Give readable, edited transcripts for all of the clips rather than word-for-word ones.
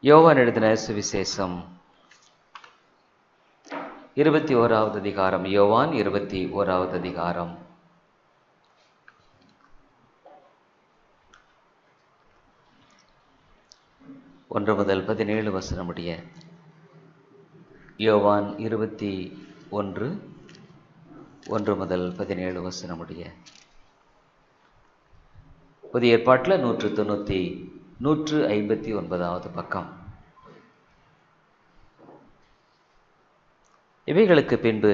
யோவான் எழுதின சுவிசேஷம் 21வது அதிகாரம். யோவான் 21வது அதிகாரம். ஒன்று முதல் 17 வசனமுடைய. யோவான் 21 1 முதல் 17 வசனமுடைய. புதிய ஏற்பாட்டில் 159வது பக்கம். இவைகளுக்கு பின்பு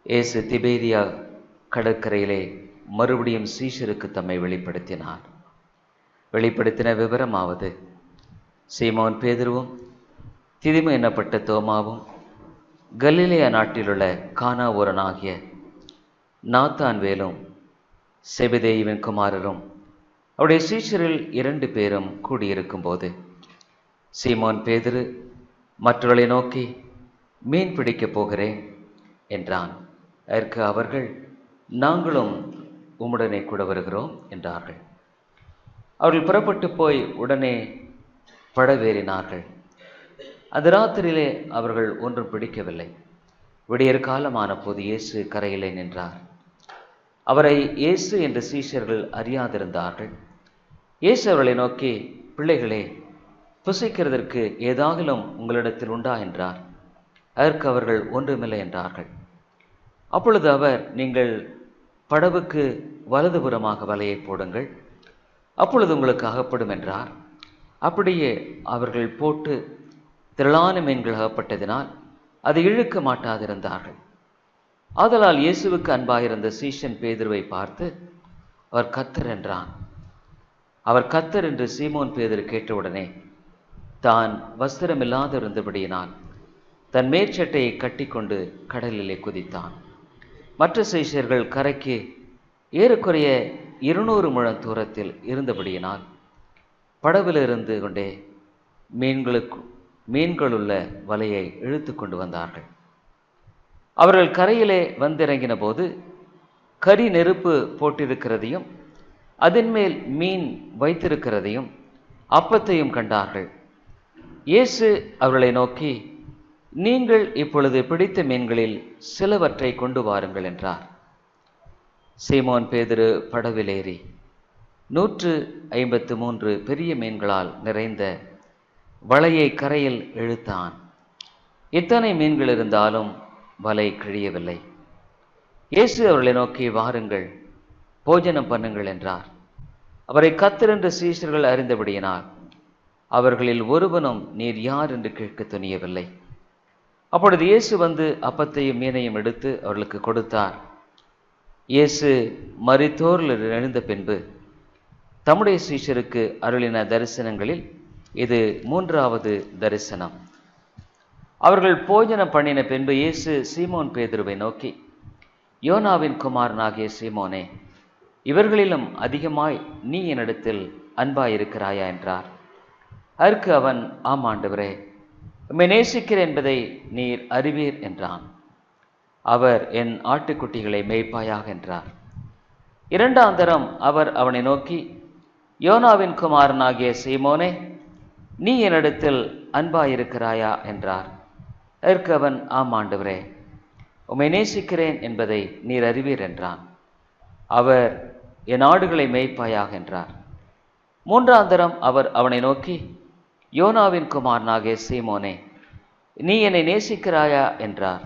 இயேசு திபேரியா கடற்கரையிலே மறுபடியும் சீஷருக்கு தம்மை வெளிப்படுத்தினார். வெளிப்படுத்தின விவரமாவது: சீமோன் பேதுருவும் திதிமு எனப்பட்ட தோமாவும் கலிலேயா நாட்டிலுள்ள கானா ஊரனாகிய நாத்தான்வேலும் செபெதேயுவின் குமாரரும் அவருடைய சீஷரில் 2 பேரும் கூடியிருக்கும் போது சீமோன் பேதுரு மற்றவர்களை நோக்கி, மீன் பிடிக்கப் போகிறேன் என்றான். அதற்கு அவர்கள், நாங்களும் உம்முடனே கூட வருகிறோம் என்றார்கள். அவர்கள் புறப்பட்டு போய் உடனே படவேறினார்கள். அந்த ராத்திரியிலே அவர்கள் ஒன்றும் பிடிக்கவில்லை. விடியற் காலமான போது இயேசு கரையிலே நின்றார். அவரை இயேசு என்று சீஷர்கள் அறியாதிருந்தார்கள். இயேசு அவர்களை நோக்கி, பிள்ளைகளே, புசிக்கிறதற்கு ஏதாகிலும் உங்களிடத்தில் உண்டா என்றார். அதற்கு அவர்கள், ஒன்றுமில்லை என்றார்கள். அப்பொழுது அவர், நீங்கள் படவுக்கு வலதுபுறமாக வலையை போடுங்கள், அப்பொழுது உங்களுக்கு அகப்படும் என்றார். அப்படியே அவர்கள் போட்டு திரளான மீன்கள் அகப்பட்டதினால் அதை இழுக்க மாட்டாதிருந்தார்கள். ஆதலால் இயேசுவுக்கு அன்பாயிருந்த சீஷன் பேதுருவை பார்த்து, அவர் கர்த்தர் என்றான். அவர் கர்த்தர் என்று சீமோன் பேதுரு கேட்டவுடனே தான் வஸ்திரமில்லாதிருந்தபடியினால் தன் மேற்சட்டையை கட்டிக்கொண்டு கடலிலே குதித்தான். மற்ற சீஷர்கள் கரைக்கு ஏறக்குறைய 200 முழம் தூரத்தில் இருந்தபடியினால் படவில் இருந்து கொண்டே மீன்களுள்ள வலையை இழுத்து கொண்டு வந்தார்கள். அவர்கள் கரையிலே வந்திறங்கின போது கரி நெருப்பு போட்டிருக்கிறதையும் அதன் மேல் மீன் வைத்திருக்கிறதையும் அப்பத்தையும் கண்டார்கள். இயேசு அவர்களை நோக்கி, நீங்கள் இப்பொழுது பிடித்த மீன்களில் சிலவற்றை கொண்டு வாருங்கள் என்றார். சீமோன் பேதுரு படவிலேறி 153 பெரிய மீன்களால் நிறைந்த வலையை கரையில் இழுத்தான். இத்தனை மீன்கள் இருந்தாலும் வலை கிழியவில்லை. இயேசு அவர்களை நோக்கி, வாருங்கள், போஜனம் பண்ணுங்கள் என்றார். அவரை கர்த்தர் என்று சீஷர்கள் அறிந்தபடியினால் அவர்களில் ஒருவனும், நீர் யார் என்று கேட்க துணியவில்லை. அப்பொழுது இயேசு வந்து அப்பத்தையும் மீனையும் எடுத்து அவர்களுக்கு கொடுத்தார். இயேசு மரித்தோரில் எழுந்த பின்பு தம்முடைய சீஷருக்கு அருளின தரிசனங்களில் இது 3வது தரிசனம். அவர்கள் போஜனம் பண்ணின பின்பு இயேசு சீமோன் பேதுருவை நோக்கி, யோனாவின் குமாரனாகிய சீமோனே, இவர்களிலும் அதிகமாய் நீ என்னிடத்தில் அன்பாயிருக்கிறாயா என்றார். அதற்கு அவன், ஆம் ஆண்டவரே, உம்மை நேசிக்கிறேன் என்பதை நீர் அறிவீர் என்றான். அவர், என் ஆட்டுக்குட்டிகளை மேய்ப்பாயாக என்றார். 2ஆம் தரம் அவர் அவனை நோக்கி, யோனாவின் குமாரனாகிய சீமோனே, நீ என்னிடத்தில் அன்பாயிருக்கிறாயா என்றார். அதற்கு அவன், ஆம் ஆண்டவரே, உம்மை நேசிக்கிறேன் என்பதை நீர் அறிவீர் என்றான். அவர், என் ஆடுகளை மேய்ப்பாயாக என்றார். 3ஆம் தரம் அவர் அவனை நோக்கி, யோனாவின் குமாரனாகிய சீமோனே, நீ என்னை நேசிக்கிறாயா என்றார்.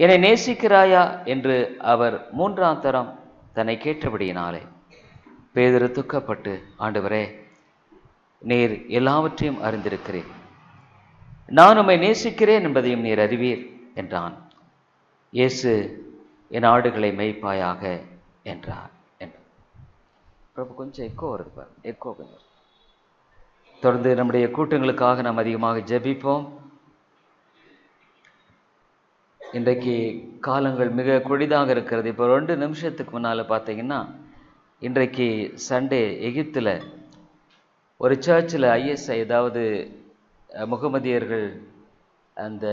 என்னை நேசிக்கிறாயா என்று அவர் 3ஆம் தரம் தன்னை கேட்டபடியினாலே பேதுரு துக்கப்பட்டு, ஆண்டவரே, நீர் எல்லாவற்றையும் அறிந்திருக்கிறீர், நான் உம்மை நேசிக்கிறேன் என்பதையும் நீர் அறிவீர் என்றான். இயேசு, என் ஆடுகளை மேய்ப்பாயாக என்றார். பிரபு, கொஞ்சம் எக்கோ வருது பாரு, எக்கோ கொஞ்சம். தொடர்ந்து நம்முடைய கூட்டங்களுக்காக நாம் அதிகமாக ஜெபிப்போம். இன்றைக்கு காலங்கள் மிக கொடிதாக இருக்கிறது. இப்போ 2 நிமிஷத்துக்கு முன்னால் பார்த்தீங்கன்னா, இன்றைக்கு சண்டே எகிப்தில் ஒரு சர்ச்சில் ஐஎஸ்ஐ, அதாவது முகமதியர்கள், அந்த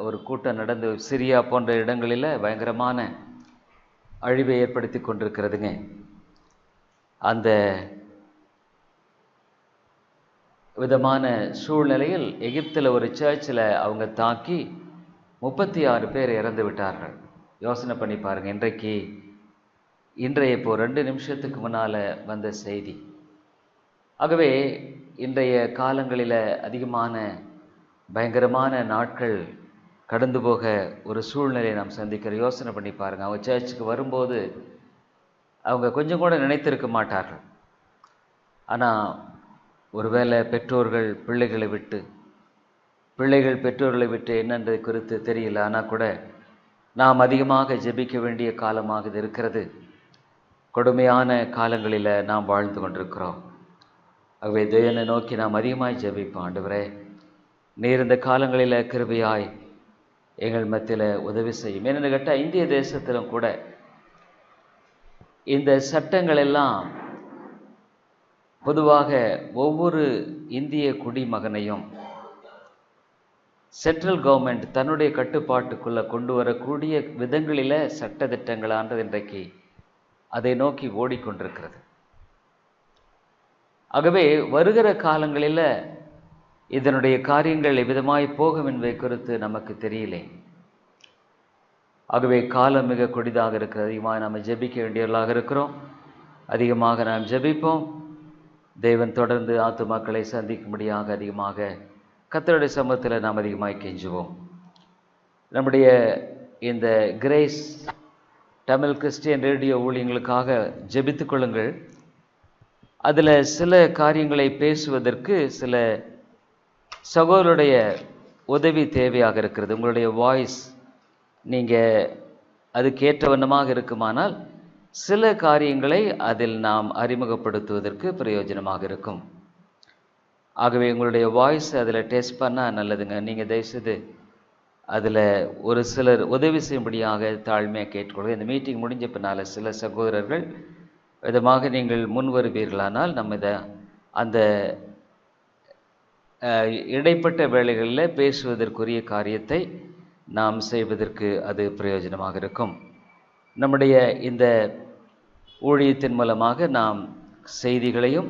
ஒரு கூட்டம் நடந்து சிரியா போன்ற இடங்களில் பயங்கரமான அழிவை ஏற்படுத்தி கொண்டிருக்கிறதுங்க. அந்த விதமான சூழ்நிலையில் எகிப்தில் ஒரு சர்ச்சில் அவங்க தாக்கி 36 பேர் இறந்து விட்டார்கள். யோசனை பண்ணி பாருங்கள். இன்றைய இப்போ 2 நிமிஷத்துக்கு முன்னால் வந்த செய்தி. ஆகவே இன்றைய காலங்களில் அதிகமான பயங்கரமான நாட்கள் கடந்து போக ஒரு சூழ்நிலையை நாம் சந்திக்கிற. யோசனை பண்ணி பாருங்கள். அவங்க சர்ச்சுக்கு வரும்போது அவங்க கொஞ்சம் கூட நினைத்திருக்க மாட்டார்கள். ஆனால் ஒருவேளை பெற்றோர்கள் பிள்ளைகளை விட்டு, பிள்ளைகள் பெற்றோர்களை விட்டு என்னன்றது குறித்து தெரியல. ஆனால் கூட நாம் அதிகமாக ஜெபிக்க வேண்டிய காலமாக இது இருக்கிறது. கொடுமையான காலங்களில் நாம் வாழ்ந்து கொண்டிருக்கிறோம். ஆகவே தேவனை நோக்கி நாம் அதிகமாய் ஜெபிப்போம். ஆண்டவரே, நீர் இந்த காலங்களில் கிருபையாய் எங்கள் மத்தியில் உதவி செய்யும். என்னென்னு கேட்டால், இந்திய தேசத்திலும் கூட இந்த சட்டங்கள் எல்லாம் பொதுவாக ஒவ்வொரு இந்திய குடிமகனையும் சென்ட்ரல் கவர்மெண்ட் தன்னுடைய கட்டுப்பாட்டுக்குள்ளே கொண்டு வரக்கூடிய விதங்களில் சட்ட திட்டங்களானது இன்றைக்கு அதை நோக்கி ஓடிக்கொண்டிருக்கிறது. ஆகவே வருகிற காலங்களில் இதனுடைய காரியங்கள் எவ்விதமாய் போகும் என்பதை குறித்து நமக்கு தெரியலே. ஆகவே காலம் மிக கொடிதாக இருக்கிறது. அதிகமாக நாம் ஜெபிக்க வேண்டியவர்களாக இருக்கிறோம். அதிகமாக நாம் ஜெபிப்போம். தேவன் தொடர்ந்து ஆத்துமாக்களை சந்திக்கும்படியாக அதிகமாக கர்த்தருடைய சமூகத்தில் நாம் அதிகமாக கெஞ்சுவோம். நம்முடைய இந்த கிரேஸ் தமிழ் கிறிஸ்டியன் ரேடியோ ஊழியங்களுக்காக ஜெபித்து கொள்ளுங்கள். அதில் சில காரியங்களை பேசுவதற்கு சில சகோதரருடைய உதவி தேவையாக இருக்கிறது. உங்களுடைய வாய்ஸ் நீங்கள் அதுக்கேற்ற வண்ணமாக இருக்குமானால் சில காரியங்களை அதில் நாம் அறிமுகப்படுத்துவதற்கு பிரயோஜனமாக இருக்கும். ஆகவே உங்களுடைய வாய்ஸ் அதில் டெஸ்ட் பண்ணால் நல்லதுங்க. நீங்கள் தயவுசெய்து அதில் ஒரு சிலர் உதவி செய்யும்படியாக தாழ்மையாக கேட்டுக்கொள்ளுங்கள். இந்த மீட்டிங் முடிஞ்ச பின்னால் சில சகோதரர்கள் விதமாக நீங்கள் முன் வருவீர்களானால் நம்ம அந்த இடைப்பட்ட வேளைகளில் பேசுவதற்குரிய காரியத்தை நாம் செய்வதற்கு அது பிரயோஜனமாக இருக்கும். நம்முடைய இந்த ஊழியத்தின் மூலமாக நாம் செய்திகளையும்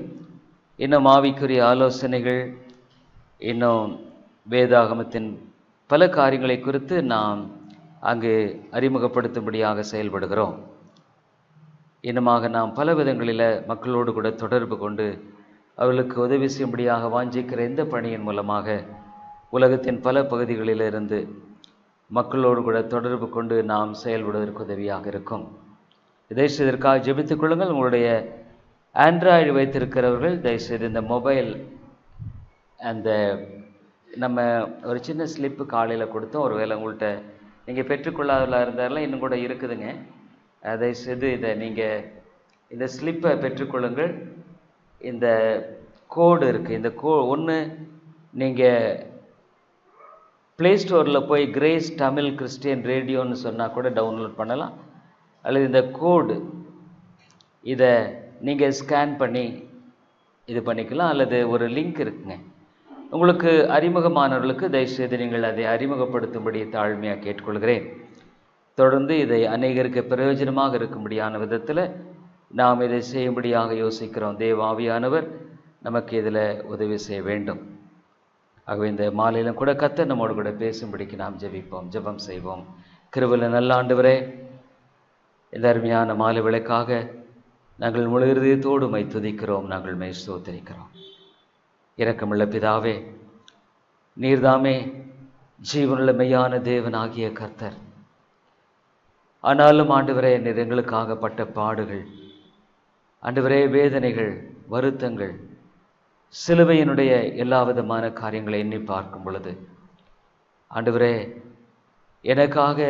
இன்னும் ஆவிக்குரிய ஆலோசனைகள், இன்னும் வேதாகமத்தின் பல காரியங்களை குறித்து நாம் அங்கு அறிமுகப்படுத்தும்படியாக செயல்படுகிறோம். இன்னுமாக நாம் பல விதங்களில் மக்களோடு கூட தொடர்பு கொண்டு அவர்களுக்கு உதவி செய்யும்படியாக வாஞ்சிக்கிற இந்த பணியின் மூலமாக உலகத்தின் பல பகுதிகளிலிருந்து மக்களோடு கூட தொடர்பு கொண்டு நாம் செயல்படுவதற்கு உதவியாக இருக்கும். தயவுசெய்து இதற்காக ஜெபித்துக் கொள்ளுங்கள். உங்களுடைய ஆண்ட்ராய்டு வைத்திருக்கிறவர்கள் தயவுசெய்து இந்த மொபைல் அந்த நம்ம ஒரு சின்ன ஸ்லிப்பு காலையில் கொடுத்தோம். ஒரு வேளை உங்கள்கிட்ட நீங்கள் பெற்றுக்கொள்ளாதவர்களாக இருந்தாலும் இன்னும் கூட இருக்குதுங்க. தயவுசெய்து இதை நீங்கள் இந்த ஸ்லிப்பை பெற்றுக்கொள்ளுங்கள். இந்த கோடு இருக்குது. இந்த ஒன்று நீங்கள் ப்ளே ஸ்டோரில் போய் கிரேஸ் தமிழ் கிறிஸ்டியன் ரேடியோன்னு சொன்னால் கூட டவுன்லோட் பண்ணலாம். அல்லது இந்த கோடு இதை நீங்கள் ஸ்கேன் பண்ணி இது பண்ணிக்கலாம். அல்லது ஒரு லிங்க் இருக்குங்க. உங்களுக்கு அறிமுகமானவர்களுக்கு தயவுசெய்து நீங்கள் அதை அறிமுகப்படுத்தும்படி தாழ்மையாக கேட்டுக்கொள்கிறேன். தொடர்ந்து இதை அநேகருக்கு பிரயோஜனமாக இருக்கும்படியான விதத்தில் நாம் இதை செய்யும்படியாக யோசிக்கிறோம். தேவ ஆவியானவர் நமக்கு இதில் உதவி செய்ய வேண்டும். ஆகவே இந்த மாலையிலும் கூட கர்த்தர் நம்மோடு கூட பேசும்படிக்கு நாம் ஜெபிப்போம், ஜெபம் செய்வோம். கிருபையுள்ள நல்ல ஆண்டவரே, இந்த அருமையான மாலை வேளைக்காக நாங்கள் முழு இருதயத்தோடு உம்மை துதிக்கிறோம், நாங்கள் உம்மை ஸ்தோத்திரிக்கிறோம். இரக்கமுள்ள பிதாவே, நீர்தாமே ஜீவனுள்ள மெய்யான தேவனாகிய கர்த்தர். ஆனாலும் ஆண்டவரே, நீர் எங்களுக்காக பட்ட பாடுகள், ஆண்டவரே வேதனைகள், வருத்தங்கள், சிலுவையினுடைய எல்லா விதமான காரியங்களை எண்ணி பார்க்கும் பொழுது ஆண்டவரே, எனக்காக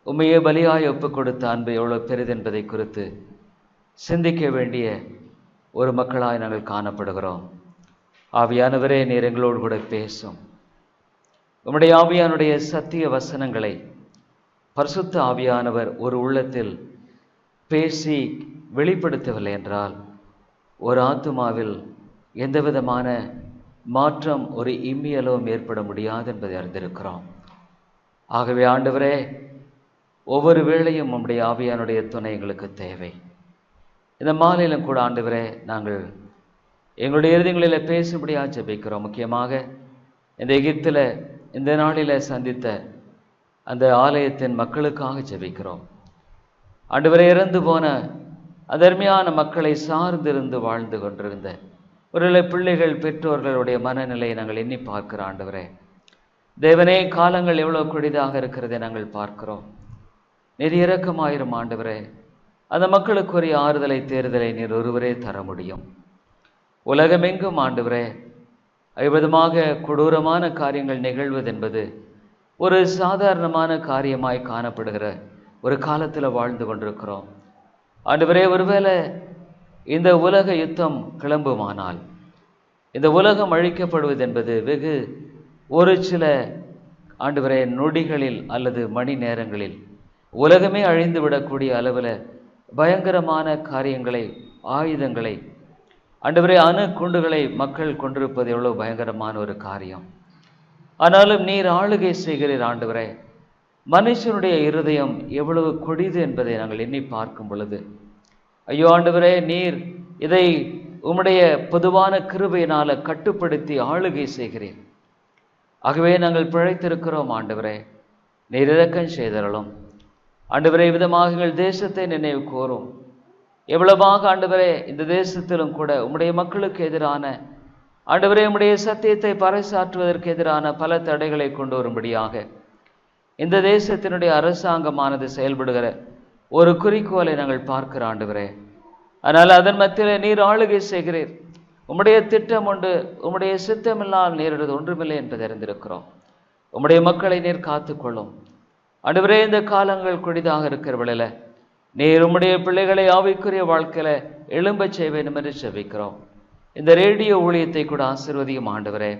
உம்மையே பலியாய் ஒப்புக் கொடுத்த அன்பு எவ்வளோ பெரிதென்பதை குறித்து சிந்திக்க வேண்டிய ஒரு மக்களாய் நாங்கள் காணப்படுகிறோம். ஆவியானவரே, நீர் எங்களோடு கூட பேசும். உம்முடைய ஆவியானுடைய சத்திய வசனங்களை பரிசுத்த ஆவியானவர் ஒரு உள்ளத்தில் பேசி வெளிப்படுத்தவில்லை என்றால் ஒரு ஆத்துமாவில் எந்த விதமான மாற்றம், ஒரு இம்மியலும் ஏற்பட முடியாது என்பதை அறிந்திருக்கிறோம். ஆகவே ஆண்டவரே, ஒவ்வொரு வேளையும் உம்முடைய ஆவியானுடைய துணை எங்களுக்கு தேவை. இந்த மாலையிலும் கூட ஆண்டவரே, நாங்கள் எங்களுடைய இருதயங்களில் பேசும்படியாக ஜெபிக்கிறோம். முக்கியமாக இந்த எகிப்தில் இந்த நாளில் சந்தித்த அந்த ஆலயத்தின் மக்களுக்காக ஜெபிக்கிறோம். ஆண்டவரே, இறந்து போன அதர்மையான மக்களை சார்ந்திருந்து வாழ்ந்து கொண்டிருந்த ஒரு பிள்ளைகள் பெற்றோர்களுடைய மனநிலையை நாங்கள் எண்ணி பார்க்கிறோம். ஆண்டவரே தேவனே, காலங்கள் எவ்வளவு கொடிதாக இருக்கிறதை நாங்கள் பார்க்கிறோம். நீர் இரக்கமாயிரும் ஆண்டவரே. அந்த மக்களுக்குரிய ஆறுதலை தேர்தலை நீர் ஒருவரே தர முடியும். உலகமெங்கும் ஆண்டவரே விதமாக கொடூரமான காரியங்கள் நிகழ்வது என்பது ஒரு சாதாரணமான காரியமாய் காணப்படுகிற ஒரு காலத்தில் வாழ்ந்து கொண்டிருக்கிறோம். ஆண்டவரே, ஒருவேளை இந்த உலக யுத்தம் கிளம்புமானால் இந்த உலகம் அழிக்கப்படுவது என்பது வெகு ஒரு சில ஆண்டவரே நொடிகளில் அல்லது மணி நேரங்களில் உலகமே அழிந்து விடக்கூடிய அளவில் பயங்கரமான காரியங்களை, ஆயுதங்களை, ஆண்டவரே அணு குண்டுகளை மக்கள் கொண்டிருப்பது எவ்வளவு பயங்கரமான ஒரு காரியம். ஆனாலும் நீர் ஆளுகை செய்கிறீர் ஆண்டவரே. மனுஷனுடைய இருதயம் எவ்வளவு கொடிது என்பதை நாங்கள் எண்ணி பார்க்கும் பொழுது, ஐயோ ஆண்டவரே, நீர் இதை உம்முடைய பொதுவான கிருபையினால கட்டுப்படுத்தி ஆளுகை செய்கிறீர். ஆகவே நாங்கள் பிழைத்திருக்கிறோம் ஆண்டவரே. நீர் இரக்கம் செய்தருளும் ஆண்டவரே. விதமாக எங்கள் தேசத்தை நினைவு கூறும். எவ்வளவாக ஆண்டவரே இந்த தேசத்திலும் கூட உம்முடைய மக்களுக்கு எதிரான ஆண்டவரே உம்முடைய சத்தியத்தை பறைசாற்றுவதற்கு எதிரான பல தடைகளை கொண்டு வரும்படியாக இந்த தேசத்தினுடைய அரசாங்கமானது செயல்படுகிற ஒரு குறிக்கோளை நாங்கள் பார்க்கிற ஆண்டவரே. ஆனால் அதன் மத்தியில் நீர் ஆளுகை செய்கிறீர். உம்முடைய திட்டம் உண்டு, உம்முடைய சித்தமில்லால் நேரிடுவது ஒன்றுமில்லை என்பதை அறிந்திருக்கிறோம். உம்முடைய மக்களை நீர் காத்துக்கொள்ளும் ஆண்டவரே. இந்த காலங்கள் கொடிதாக இருக்கிற வேளையில நீர் உம்முடைய பிள்ளைகளை ஆவிக்குரிய வாழ்க்கையில எழும்பச் செய்ய வேண்டும் என்று ஜெபிக்கிறோம். இந்த ரேடியோ ஊழியத்தை கூட ஆசீர்வதியும் ஆண்டவரே.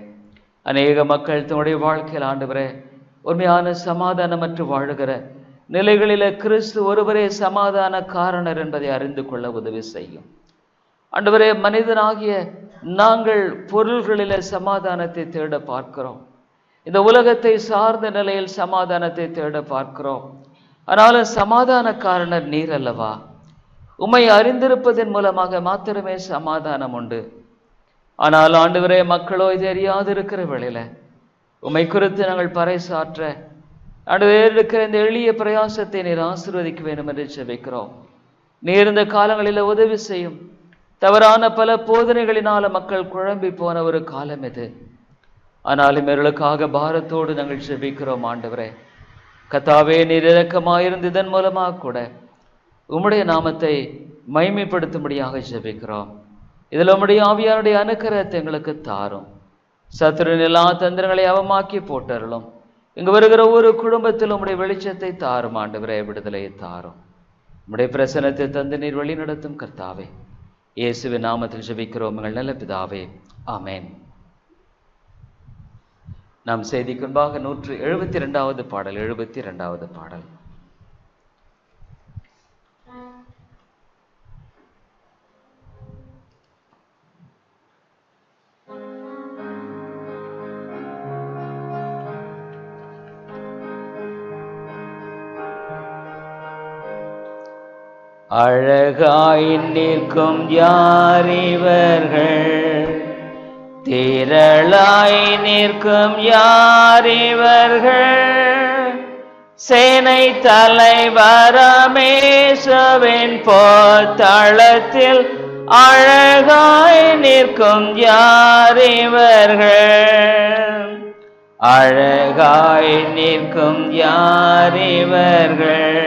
அநேக மக்கள் தன்னுடைய வாழ்க்கையில் ஆண்டவரே உண்மையான சமாதானமற்று வாழுகிற நிலைகளில கிறிஸ்து ஒருவரே சமாதான காரணர் என்பதை அறிந்து கொள்ள உதவி செய்யும் ஆண்டவரே. மனிதனாகிய நாங்கள் பொருள்களில சமாதானத்தை தேட பார்க்கிறோம். இந்த உலகத்தை சார்ந்த நிலையில் சமாதானத்தை தேட பார்க்கிறோம். ஆனாலும் சமாதான காரணர் நீர் அல்லவா? உம்மை அறிந்திருப்பதன் மூலமாக மாத்திரமே சமாதானம் உண்டு. ஆனால் ஆண்டவரே, மக்களோ இது அறியாது இருக்கிற வேளையில உம்மை குறித்து நாங்கள் பறைசாற்ற ஆண்டவரே இருக்கிற இந்த எளிய பிரயாசத்தை நீர் ஆசீர்வதிக்க வேண்டும் என்று ஜெபிக்கிறோம். நீர் இந்த காலங்களில் உதவி செய்யும். தவறான பல போதனைகளினால மக்கள் குழம்பி போன ஒரு காலம் இது. ஆனாலும் இவர்களுக்காக பாரத்தோடு நாங்கள் ஜெபிக்கிறோம் ஆண்டவரே. கர்த்தாவே, நீர் இரக்கமாயிருந்து இதன் மூலமாக கூட உம்முடைய நாமத்தை மகிமைப்படுத்தும்படியாக ஜெபிக்கிறோம். இதில் உம்முடைய ஆவியானுடைய அனுக்கிரகத்தை எங்களுக்கு தாரும். சத்துருவின் எல்லா தந்திரங்களை அவமாக்கி போட்டருளும். இங்கு வருகிற ஒரு குடும்பத்தில் உம்முடைய வெளிச்சத்தை தாரும் ஆண்டவரே. விடுதலையை தாரும். உம்முடைய பிரசன்னத்தை தந்து நீர் வழி நடத்தும் கர்த்தாவே. இயேசுவின் நாமத்தில் ஜெபிக்கிறோம் எங்கள் நல்ல பிதாவே, ஆமென். நாம் செய்திக்கு முன்பாக 172வது பாடல் 72வது பாடல். அழகாய் நிற்கும் யார் இவர்கள், திரளாய் நிற்கும் யார் இவர்கள், சேனை தலைவரமேசுவின் போர்த்தளத்தில் அழகாய் நிற்கும் யார் இவர்கள், அழகாய் நிற்கும் யார் இவர்கள்.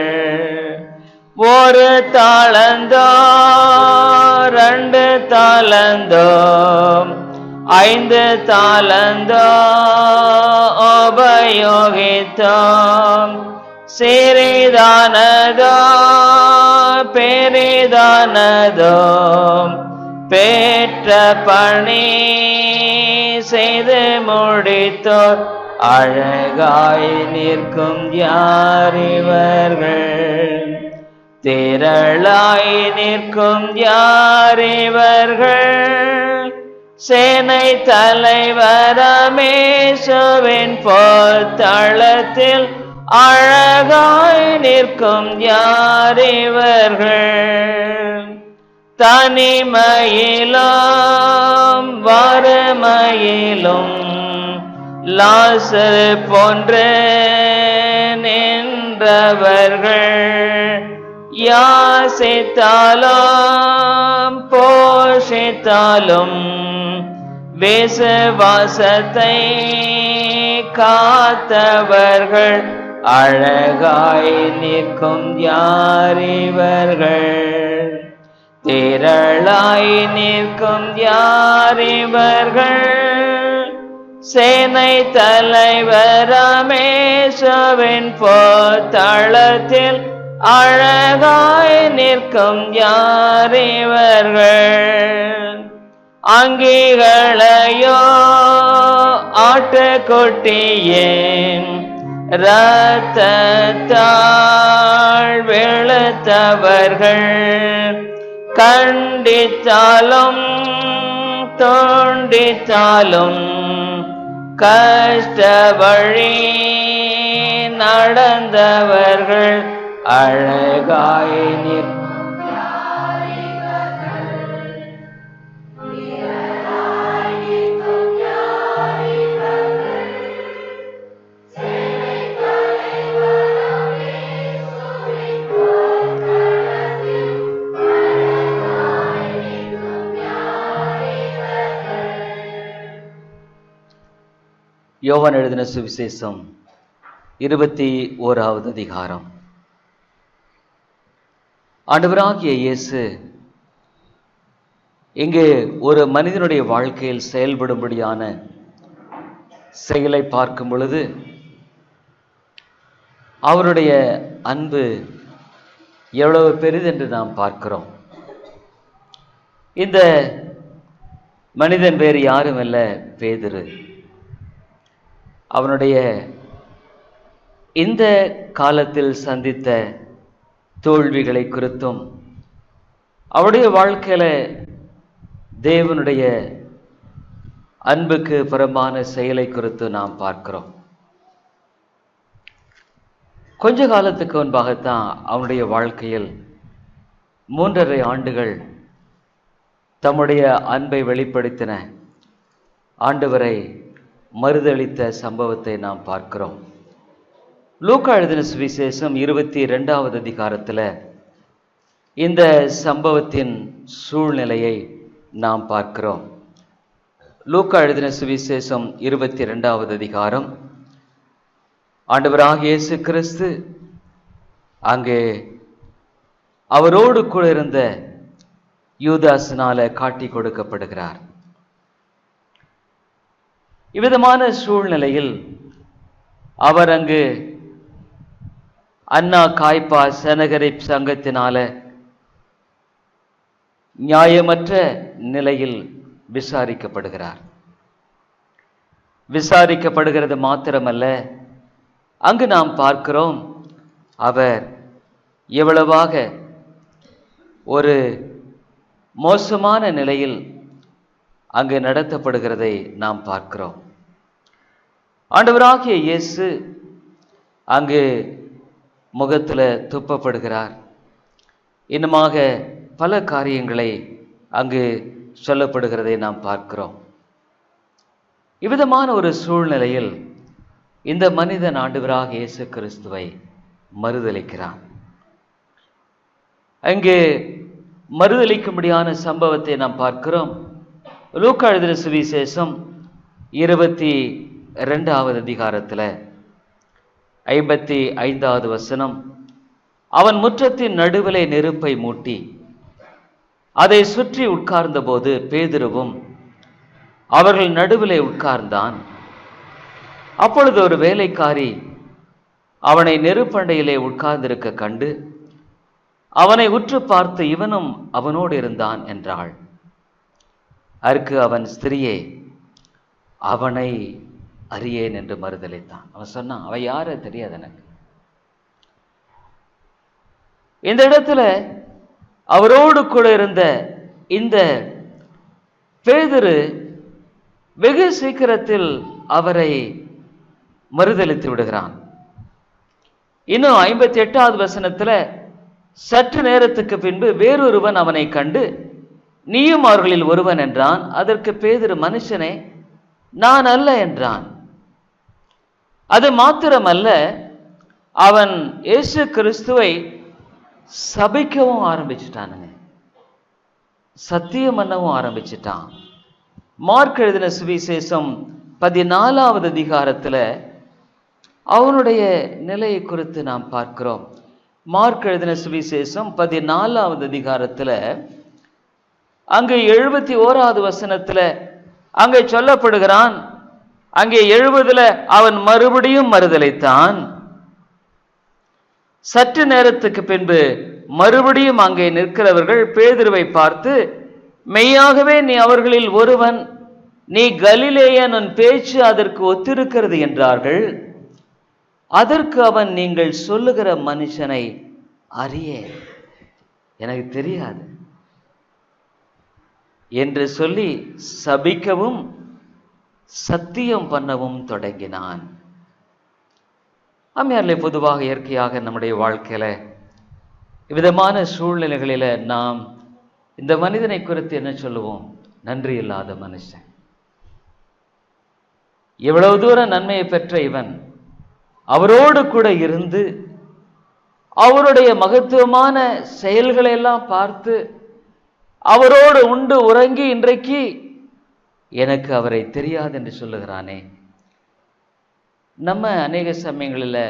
ஒரு தாளந்தோ 2 தாளந்தோ 5 தாளந்தோ உபயோகித்தோம், சிறிதானதோ பெரிதானதோ பெற்ற பணி செய்து முடித்தோர், அழகாய் நிற்கும் யார் இவர்கள், திரளாய் நிற்கும் யார் இவர்கள், சேனை தலைவரமேசுவின் போர்த்தளத்தில் அழகாய் நிற்கும் யார் இவர்கள், தனிமையிலோ நிலையிலும் லாசரு போன்ற நின்றவர்கள் யாசித்தாலும் போஷித்தாலும் விசுவாசத்தை காத்தவர்கள் அழகாய் நிற்கும் யார் இவர்கள்? திரளாய் நிற்கும் யார் இவர்கள்? சேனை தலைவரமேசுவின் போர்த்தளத்தில் அழகாய் நிற்கும் யார் இவர்கள்? அங்கிகளையோ ஆட்டுக்குட்டியின் இரத்தத்தால் வெளுத்தவர்கள் கண்டித்தாலும் தோண்டித்தாலும் கஷ்ட வழி நடந்தவர்கள் அழகாய் நிற்கும் யோவான் எழுதின சுவிசேஷம் 21வது அதிகாரம். ஆண்டவராகிய இயேசு இங்கே ஒரு மனிதனுடைய வாழ்க்கையில் செயல்படும்படியான செயலை பார்க்கும் பொழுது அவருடைய அன்பு எவ்வளவு பெரிதென்று நாம் பார்க்கிறோம். இந்த மனிதன் வேறு யாரும் அல்ல, பேதுரு. அவனுடைய இந்த காலத்தில் சந்தித்த தோல்விகளை குறித்தும் அவருடைய வாழ்க்கையில தேவனுடைய அன்புக்கு புறம்பான செயலை குறித்து நாம் பார்க்கிறோம். கொஞ்ச காலத்துக்கு முன்பாகத்தான் அவனுடைய வாழ்க்கையில் 3.5 ஆண்டுகள் தம்முடைய அன்பை வெளிப்படுத்தின ஆண்டவரை மறுதளித்த சம்பவத்தை நாம் பார்க்கிறோம். லூக்கா எழுதின சுவிசேஷம் 22வது அதிகாரத்தில் இந்த சம்பவத்தின் சூழ்நிலையை நாம் பார்க்கிறோம். லூக்கா எழுதின சுவிசேஷம் 22வது அதிகாரம். ஆண்டவராகிய இயேசு கிறிஸ்து அங்கே அவரோடு கூட இருந்த யூதாசினால காட்டி கொடுக்கப்படுகிறார். இவ்விதமான சூழ்நிலையில் அவர் அங்கு அன்னா காய்பா செனகரி சங்கத்தினால நியாயமற்ற நிலையில் விசாரிக்கப்படுகிறார். விசாரிக்கப்படுகிறது மாத்திரமல்ல, அங்கு நாம் பார்க்கிறோம் அவர் எவ்வளவாக ஒரு மோசமான நிலையில் அங்கு நடத்தப்படுகிறதை நாம் பார்க்கிறோம். ஆண்டவராகிய இயேசு அங்கு முகத்தில் துப்பப்படுகிறார். இன்னுமாக பல காரியங்களை அங்கு சொல்லப்படுகிறதை நாம் பார்க்கிறோம். இவ்விதமான ஒரு சூழ்நிலையில் இந்த மனிதன் ஆண்டவராகிய இயேசு கிறிஸ்துவை மறுதலிக்கிறான். அங்கே மறுதலிக்கும்படியான சம்பவத்தை நாம் பார்க்கிறோம். லூக்கா எழுதின சுவிசேஷம் 22வது அதிகாரத்தில் 55வது வசனம். அவன் முற்றத்தின் நடுவிலே நெருப்பை மூட்டி அதை சுற்றி உட்கார்ந்த போது பேதுருவும் அவர்கள் நடுவிலே உட்கார்ந்தான். அப்பொழுது ஒரு வேலைக்காரி அவனை நெருப்பண்டையிலே உட்கார்ந்திருக்க கண்டு அவனை உற்று பார்த்து இவனும் அவனோடு இருந்தான் என்றாள். அதற்கு அவன், ஸ்திரியே, அவனை அறியேன் என்று மறுதலித்தான். அவன் சொன்னான், அவன் யாரு தெரியாது எனக்கு. இந்த இடத்துல அவரோடு கூட இருந்த இந்த பேதுரு வெகு சீக்கிரத்தில் அவரை மறுதலித்து விடுகிறான். இன்னும் 58வது வசனத்துல, சற்று நேரத்துக்கு பின்பு வேறொருவன் அவனை கண்டு நீயும் அவர்களில் ஒருவன் என்றான். அதற்கு பேதுரு, மனுஷனே, நான் அல்ல என்றான். அது மாத்திரமல்ல, அவன் இயேசு கிறிஸ்துவை சபிக்கவும் ஆரம்பிச்சிட்டானுங்க, சத்தியம் பண்ணவும் ஆரம்பிச்சிட்டான். மார்க் எழுதின சுவிசேஷம் 14வது அதிகாரத்தில் அவனுடைய நிலையை குறித்து நாம் பார்க்கிறோம். மார்க் எழுதின சுவிசேஷம் 14வது அதிகாரத்தில் அங்கு 71வது வசனத்தில் அங்கே சொல்லப்படுகிறான். அங்கே 70 அவன் மறுபடியும் மறுதலித்தான். சற்று நேரத்துக்கு பின்பு மறுபடியும் அங்கே நிற்கிறவர்கள் பேதுருவை பார்த்து, மெய்யாகவே நீ அவர்களில் ஒருவன், நீ கலிலேயன், உன் பேச்சு அதற்கு ஒத்திருக்கிறது என்றார்கள். அதற்கு அவன், நீங்கள் சொல்லுகிற மனுஷனை அறியேன், எனக்கு தெரியாது என்று சொல்லி சபிக்கவும் சத்தியம் பண்ணவும் தொடங்கினான். அம்மையாரிலே, பொதுவாக இயற்கையாக நம்முடைய வாழ்க்கையில விதமான சூழ்நிலைகளில் நாம் இந்த மனிதனை குறித்து என்ன சொல்லுவோம்? நன்றி இல்லாத மனுஷன். எவ்வளவு தூரம் நன்மையை பெற்ற இவன், அவரோடு கூட இருந்து அவருடைய மகத்துவமான செயல்களை எல்லாம் பார்த்து அவரோடு உண்டு உறங்கி இன்றைக்கு எனக்கு அவரை தெரியாது என்று சொல்லுகிறானே. நம்ம அநேக சமயங்களில்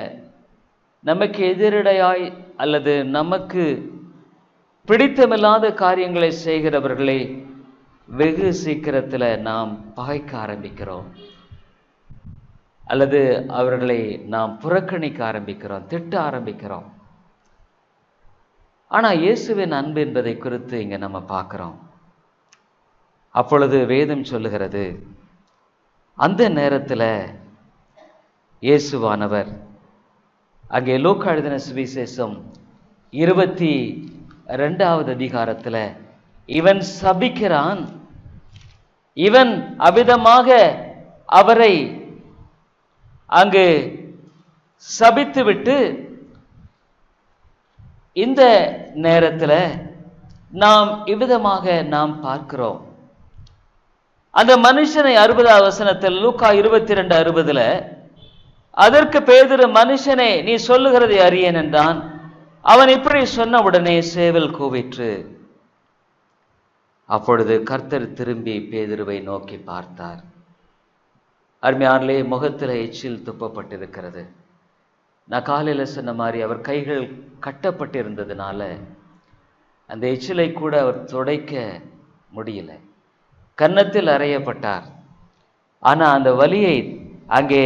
நமக்கு எதிரடையாய் அல்லது நமக்கு பிடித்தமில்லாத காரியங்களை செய்கிறவர்களை வெகு சீக்கிரத்தில் நாம் பகைக்க ஆரம்பிக்கிறோம், அல்லது அவர்களை நாம் புறக்கணிக்க ஆரம்பிக்கிறோம், திட்ட ஆரம்பிக்கிறோம். ஆனால் இயேசுவின் அன்பு என்பதை குறித்து இங்கே நம்ம பார்க்குறோம். அப்பொழுது வேதம் சொல்லுகிறது, அந்த நேரத்தில் இயேசுவானவர் அங்கே லூக்கா எழுதின சுவிசேஷம் 22வது அதிகாரத்தில் இவன் சபிக்கிறான். இவன் அவிதமாக அவரை அங்கு சபித்துவிட்டு, இந்த நேரத்தில் நாம் இவ்விதமாக நாம் பார்க்கிறோம். அந்த மனுஷனை 60வது வசனத்தில் லூக்கா 22:60 அதற்கு பேதுரு, மனுஷனே, நீ சொல்லுகிறதை அறியேன் என்றான். அவன் இப்படி சொன்ன உடனே சேவல் கூவிற்று. அப்பொழுது கர்த்தர் திரும்பி பேதுருவை நோக்கி பார்த்தார். அருமையானே, முகத்தில் எச்சில் துப்பப்பட்டிருக்கிறது. நான் காலையில் சொன்ன மாதிரி அவர் கைகள் கட்டப்பட்டிருந்ததுனால அந்த எச்சிலை கூட அவர் துடைக்க முடியல. கன்னத்தில் அறையப்பட்டார். ஆனால் அந்த வலியை அங்கே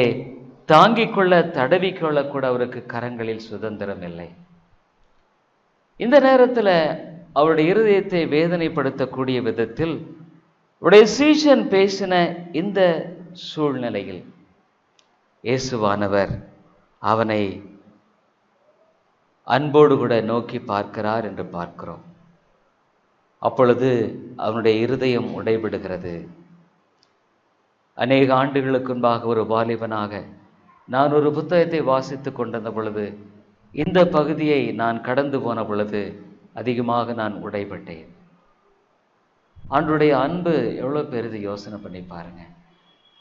தாங்கிக் கொள்ள, தடவிக்கொள்ள கூட அவருக்கு கரங்களில் சுதந்திரம் இல்லை. இந்த நேரத்தில் அவருடைய இருதயத்தை வேதனைப்படுத்தக்கூடிய விதத்தில் அவருடைய சீஷன் பேசின இந்த சூழ்நிலையில் இயேசுவானவர் அவனை அன்போடு கூட நோக்கி பார்க்கிறார் என்று பார்க்கிறோம். அப்பொழுது அவனுடைய இருதயம் உடைபடுகிறது. அநேக ஆண்டுகளுக்கு முன்பாக ஒரு வாலிபனாக நான் ஒரு புத்தகத்தை வாசித்து கொண்டிருந்த பொழுது, இந்த பகுதியை நான் கடந்து போன பொழுது அதிகமாக நான் உடைபட்டேன். ஆண்டவருடைய அன்பு எவ்வளோ பெரிது யோசனை பண்ணி பாருங்க.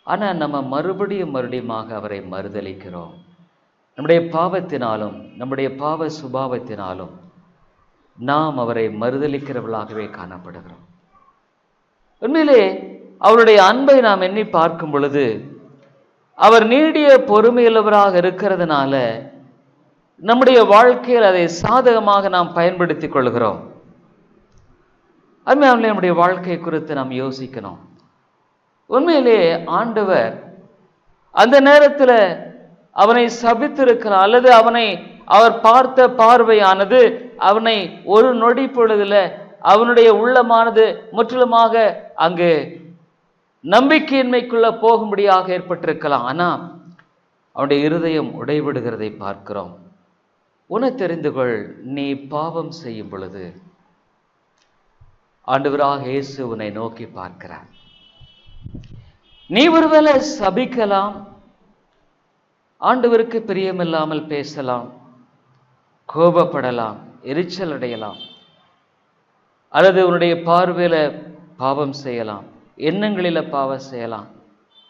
ஆனால் நம்ம மறுபடியும் அவரை மறுதலிக்கிறோம். நம்முடைய பாவத்தினாலும் நம்முடைய பாவ சுபாவத்தினாலும் நாம் அவரை மறுதலிக்கிறவர்களாகவே காணப்படுகிறோம். உண்மையிலே அவருடைய அன்பை நாம் எண்ணி பார்க்கும் பொழுது அவர் நீடிய பொறுமையுள்ளவராக இருக்கிறதுனால நம்முடைய வாழ்க்கையில் அதை சாதகமாக நாம் பயன்படுத்தி கொள்கிறோம். அதுமாதிரி நம்முடைய வாழ்க்கை குறித்து நாம் யோசிக்கணும். உண்மையிலே ஆண்டவர் அந்த நேரத்தில் அவனை சபித்திருக்கிறார், அல்லது அவர் பார்த்த பார்வையானது அவனை ஒரு நொடி பொழுதுல அவனுடைய உள்ளமானது முற்றிலுமாக அங்கு நம்பிக்கையின்மைக்குள்ள போகும்படியாக ஏற்பட்டிருக்கலாம். ஆனால் அவனுடைய இருதயம் உடைபடுகிறதை பார்க்கிறோம். உன்னை தெரிந்து கொள், நீ பாவம் செய்யும் பொழுது ஆண்டவராக இயேசு உன்னை நோக்கி பார்க்கிறார். நீ ஒருவேளை சபிக்கலாம், ஆண்டவருக்கு பிரியமில்லாமல் பேசலாம், கோபப்படலாம், எரிச்சல் அடையலாம், அல்லது உன்னுடைய பார்வையில பாவம் செய்யலாம், எண்ணங்களில் பாவம் செய்யலாம்.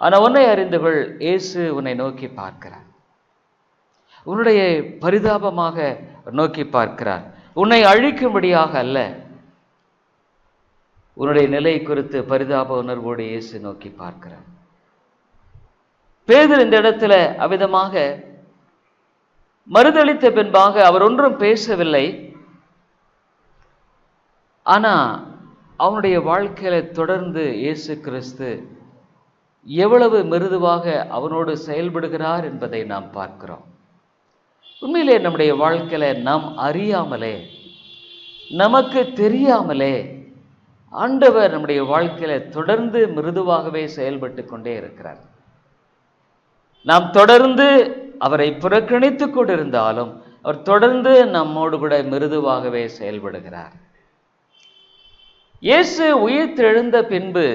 ஆனால் உன்னை அறிந்து கொள், இயேசு உன்னை நோக்கி பார்க்கிறார். உன்னுடைய பரிதாபமாக நோக்கி பார்க்கிறார். உன்னை அழிக்கும்படியாக அல்ல. உன்னுடைய நிலை குறித்து பரிதாப உணர்வோடு இயேசு நோக்கி பார்க்கிறார். பேதுரு இந்த இடத்துல அவ்விதமாக மறுதளித்த பின்பாக அவர் ஒன்றும் பேசவில்லை. ஆனா அவனுடைய வாழ்க்கையில தொடர்ந்து இயேசு கிறிஸ்து எவ்வளவு மிருதுவாக அவனோடு செயல்படுகிறார் என்பதை நாம் பார்க்கிறோம். உண்மையிலே நம்முடைய வாழ்க்கையில நாம் அறியாமலே, நமக்கு தெரியாமலே ஆண்டவர் நம்முடைய வாழ்க்கையில தொடர்ந்து மிருதுவாகவே செயல்பட்டு கொண்டே இருக்கிறார். நாம் தொடர்ந்து அவரை புறக்கணித்து கொண்டிருந்தாலும் அவர் தொடர்ந்து நம்மோடு கூட மிருதுவாகவே செயல்படுகிறார். இயேசு உயிர்த்தெழுந்த பின்பு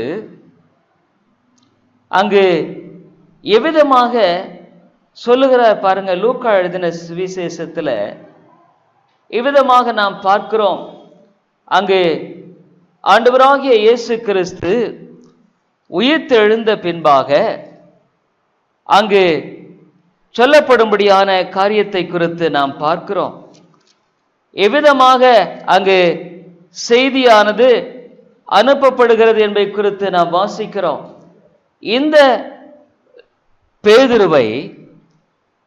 அங்கு எவ்விதமாக சொல்லுகிறார் பாருங்க. லூக்கா எழுதின சுவிசேஷத்துல இவ்விதமாக நாம் பார்க்கிறோம். அங்கு ஆண்டவராகிய இயேசு கிறிஸ்து உயிர்த்தெழுந்த பின்பாக அங்கு சொல்லப்படும்படியான காரியத்தை குறித்து நாம் பார்க்கிறோம். எவ்விதமாக அங்கு செய்தியானது அனுப்பப்படுகிறது என்பதை குறித்து நாம் வாசிக்கிறோம். இந்த பேதுருவை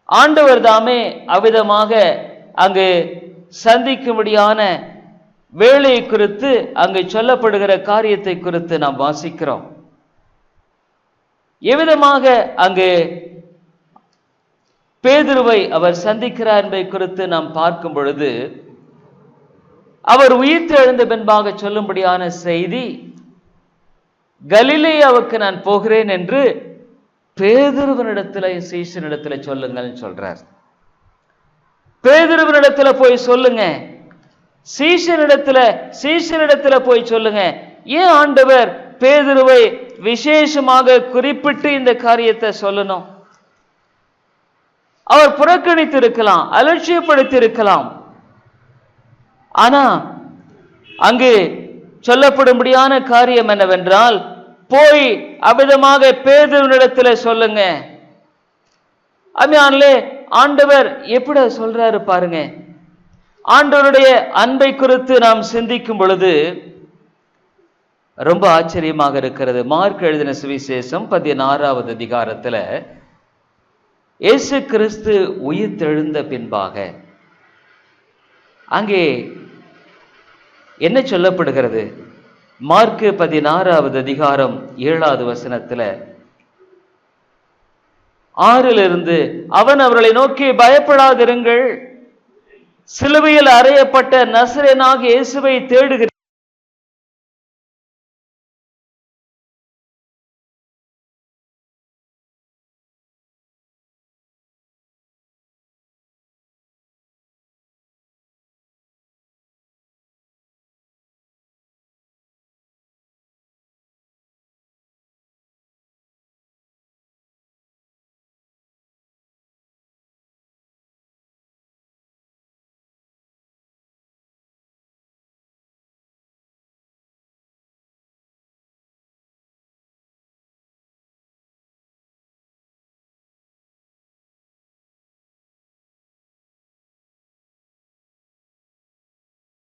ஆண்டவர் தாமே அவ்விதமாக அங்கு சந்திக்கும்படியான வேலை குறித்து அங்கு சொல்லப்படுகிற காரியத்தை குறித்து நாம் வாசிக்கிறோம். எவ்விதமாக அங்கு பேதுருவை அவர் சந்திக்கிறார் என்பதை குறித்து நாம் பார்க்கும் பொழுது, அவர் உயிர்த்தெழுந்த பின்பாக சொல்லும்படியான செய்தி, கலிலேயாவுக்கு நான் போகிறேன் என்று பேதுருவனிடத்துல சீஷனிடத்துல சொல்லுங்கள் சொல்றார். பேதுருவனிடத்துல போய் சொல்லுங்க, சீஷனிடத்துல போய் சொல்லுங்க. ஏன் ஆண்டவர் பேதுருவை விசேஷமாக குறிப்பிட்டு இந்த காரியத்தை சொல்லணும்? அவர் புறக்கணித்து இருக்கலாம், அலட்சியப்படுத்தி இருக்கலாம். ஆனா அங்கு சொல்லப்படும்படியான காரியம் என்னவென்றால், போய் அவ்விதமாக பேதுருவினிடத்தில் சொல்லுங்க. அம்மையானே, ஆண்டவர் எப்படி சொல்றாரு பாருங்க. ஆண்டவருடைய அன்பை குறித்து நாம் சிந்திக்கும் பொழுது ரொம்ப ஆச்சரியமாக இருக்கிறது. மார்க் எழுதின சுவிசேஷம் 16வது அதிகாரத்துல இயேசு கிறிஸ்து உயிர்த்தெழுந்த பின்பாக அங்கே என்ன சொல்லப்படுகிறது? மார்க் 16வது அதிகாரம் 7வது வசனத்துல 6 அவன் அவர்களை நோக்கி, பயப்படாதிருங்கள், சிலுவையில் அறையப்பட்ட நசரேயனாகிய இயேசுவை தேடுகிறேன்.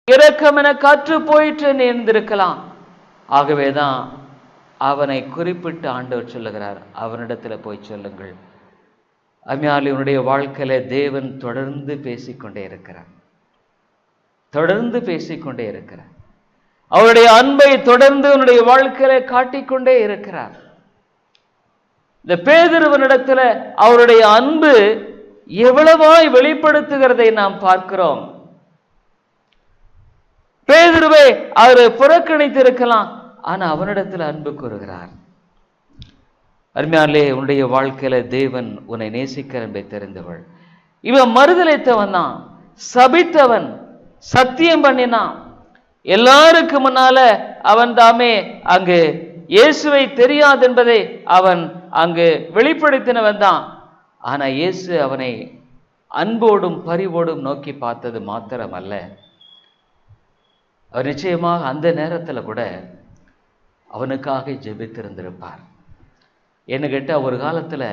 இரக்கம் என கற்று போயிற்று இருந்திருக்கலாம். ஆகவேதான் அவனை குறிப்பிட்டு ஆண்டவர் சொல்லுகிறார், அவனிடத்துல போய் சொல்லுங்கள். அம்மையாளுடைய வாழ்க்கையில தேவன் தொடர்ந்து பேசிக்கொண்டே இருக்கிறார், தொடர்ந்து பேசிக்கொண்டே இருக்கிறார். அவருடைய அன்பை தொடர்ந்து அவனுடைய வாழ்க்கையில காட்டிக்கொண்டே இருக்கிறார். இந்த பேதுருவனிடத்துல அவருடைய அன்பு எவ்வளவாய் வெளிப்படுத்துகிறதை நாம் பார்க்கிறோம். பேதுருவை அவர் புறக்கணித்து இருக்கலாம், ஆனா அவனிடத்தில் அன்பு கூறுகிறார். அருமையானே, உன்னுடைய வாழ்க்கையில தேவன் உன்னை நேசிக்கிற என்பதை தெரிந்தவள். இவன் மறுதலித்தவன் தான், சபித்தவன், சத்தியம் பண்ணினான். எல்லாருக்கு முன்னால அவன் தாமே அங்கு இயேசுவை தெரியாது என்பதை அவன் அங்கு வெளிப்படுத்தினவன் தான். ஆனா இயேசு அவனை அன்போடும் பரிவோடும் நோக்கி பார்த்தது மாத்திரம் அல்ல, அவர் நிச்சயமாக அந்த நேரத்தில் கூட அவனுக்காக ஜெபித்திருந்திருப்பார். என்ன கேட்டால் ஒரு காலத்தில்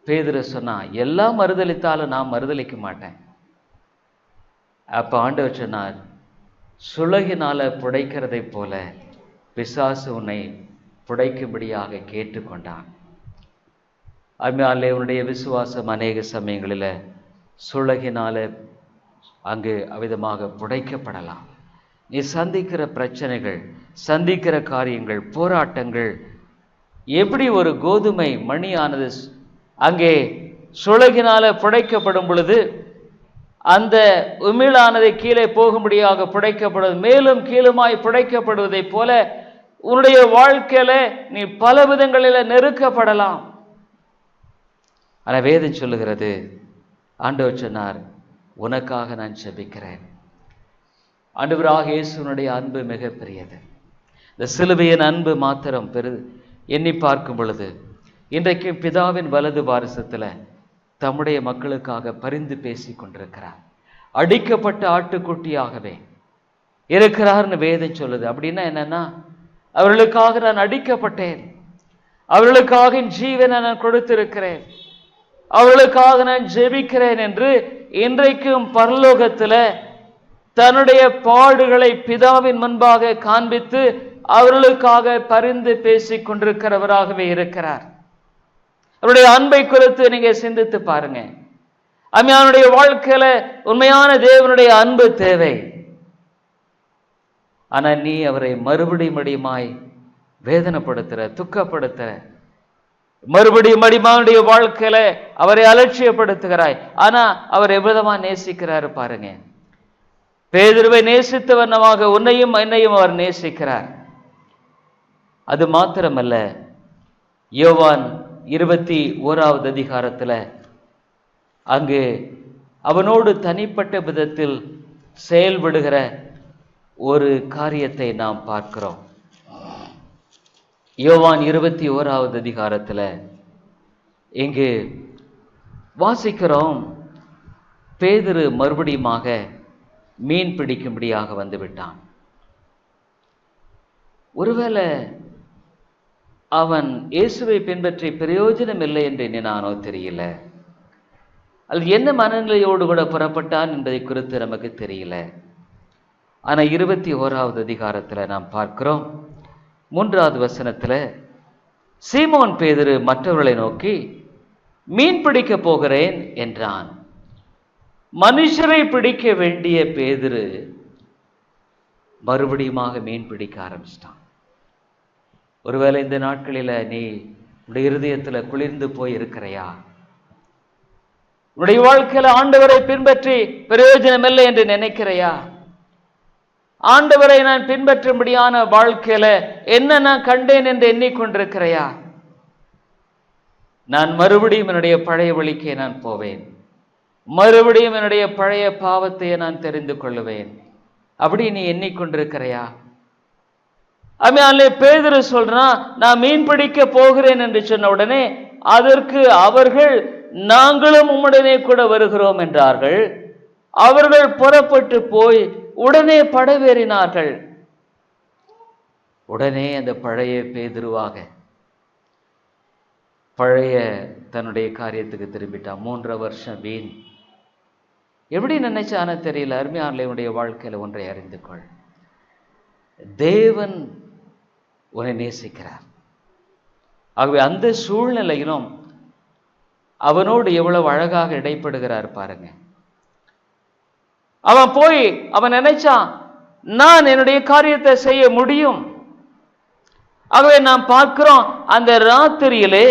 பேதுரு சொன்னான், எல்லாம் மறுதளித்தாலும் நான் மறுதளிக்க மாட்டேன். அப்போ ஆண்டவர் சொன்னார், சுளகினால புடைக்கிறதை போல பிசாசு உன்னை புடைக்கும்படியாக கேட்டுக்கொண்டான். அதனாலே உன்னுடைய விசுவாசம் அநேக சமயங்களில் சுளகினால அங்கு அவ்விதமாக புடைக்கப்படலாம். நீ சந்திக்கிற பிரச்சனைகள், சந்திக்கிற காரியங்கள், போராட்டங்கள் எப்படி ஒரு கோதுமை மணியானது அங்கே சுளகினால புடைக்கப்படும் பொழுது அந்த உமிழானதை கீழே போகும்படியாக புடைக்கப்படுவது, மேலும் கீழுமாய் புடைக்கப்படுவதைப் போல உன்னுடைய வாழ்க்கையில நீ பல விதங்களில் நெருக்கப்படலாம். ஆனால் வேதம் சொல்லுகிறது, ஆண்டவர் சொன்னார், உனக்காக நான் ஜெபிக்கிறேன். ஆண்டவராக இயேசுவினுடைய அன்பு மிக பெரியது. இந்த சிலுவையின் அன்பு மாத்திரம் எண்ணி பார்க்கும் பொழுது இன்றைக்கு பிதாவின் வலது பாரிசத்தில் தம்முடைய மக்களுக்காக பரிந்து பேசி கொண்டிருக்கிறார். அடிக்கப்பட்ட ஆட்டுக்குட்டியாகவே இருக்கிறார்னு வேதம் சொல்லுது. அப்படின்னா என்னன்னா, அவர்களுக்காக நான் அடிக்கப்பட்டேன், அவர்களுக்காக என் ஜீவனை நான் கொடுத்திருக்கிறேன், அவர்களுக்காக நான் ஜெபிக்கிறேன் என்று இன்றைக்கும் பரலோகத்தில் தன்னுடைய பாடுகளை பிதாவின் முன்பாக காண்பித்து அவர்களுக்காக பரிந்து பேசிக் கொண்டிருக்கிறவராகவே இருக்கிறார். அவருடைய அன்பை குறித்து நீங்க சிந்தித்து பாருங்க. அவனுடைய வாழ்க்கையில உண்மையான தேவனுடைய அன்பு தேவை. ஆனா நீ அவரை மறுபடியும் வேதனைப்படுத்துற, துக்கப்படுத்துற, மறுபடியும் மடிமாவுடைய வாழ்க்கையில அவரை அலட்சியப்படுத்துகிறாய். ஆனா அவர் எவ்விதமா நேசிக்கிறாரு பாருங்க. பேதுருவை நேசித்த வண்ணமாக உன்னையும் என்னையும் அவர் நேசிக்கிறார். அது மாத்திரமல்ல, யோவான் 21வது அதிகாரத்தில் அங்கு அவனோடு தனிப்பட்ட விதத்தில் செயல்படுகிற ஒரு காரியத்தை நாம் பார்க்கிறோம். யோவான் 21வது அதிகாரத்தில் இங்கு வாசிக்கிறோம், பேதுரு மறுபடியுமாக மீன் பிடிக்கும்படியாக வந்து விட்டான். ஒருவேளை அவன் இயேசுவை பின்பற்றி பிரயோஜனம் இல்லை என்று எண்ணினானோ தெரியல, அது என்ன மனநிலையோடு கூட புறப்பட்டான் என்பதை குறித்து நமக்கு தெரியல. ஆனா 21வது அதிகாரத்தில் நாம் பார்க்கிறோம், 3வது வசனத்தில், சீமோன் பேதுரு மற்றவர்களை நோக்கி, மீன் பிடிக்க போகிறேன் என்றான். மனுஷரை பிடிக்க வேண்டிய பேதுரு மறுபடியுமாக மீன் பிடிக்க ஆரம்பிச்சிட்டான். ஒருவேளை இந்த நாட்களில் நீ உடைய இருதயத்தில் குளிர்ந்து போய் இருக்கிறையா? உன்னுடைய வாழ்க்கையில் ஆண்டவரை பின்பற்றி பிரயோஜனம் இல்லை என்று நினைக்கிறையா? ஆண்டவரை நான் பின்பற்றும்படியான வாழ்க்கையில என்ன நான் கண்டேன் என்று எண்ணிக்கொண்டிருக்கிறையா? நான் மறுபடியும் என்னுடைய பழைய வழிக்கே நான் போவேன், மறுபடியும் என்னுடைய பழைய பாவத்தை நான் தெரிந்து கொள்ளுவேன், அப்படி நீ எண்ணிக்கொண்டிருக்கிறையா? பேதுரு சொல்றான், நான் மீன் பிடிக்க போகிறேன் என்று சொன்ன உடனே அதற்கு அவர்கள், நாங்களும் உம்முடனே கூட வருகிறோம் என்றார்கள். அவர்கள் புறப்பட்டு போய் உடனே படவேறினார்கள். உடனே அந்த பழைய பேதுருவாக பழைய தன்னுடைய காரியத்துக்கு திரும்பிட்டான். 3 வருஷம் வீண். எப்படி நினைச்சான தெரியல. அருமையானவருடைய வாழ்க்கையில ஒன்றை அறிந்து கொள், தேவன் உன்னை நேசிக்கிறார். ஆகவே அந்த சூழ்நிலையிலும் அவனோடு எவ்வளவு அழகாக இடைப்படுகிறார் பாருங்க. அவன் போய் அவன் நினைச்சான், நான் என்னுடைய காரியத்தை செய்ய முடியும். ஆகவே நாம் பார்க்கிறோம், அந்த ராத்திரியிலே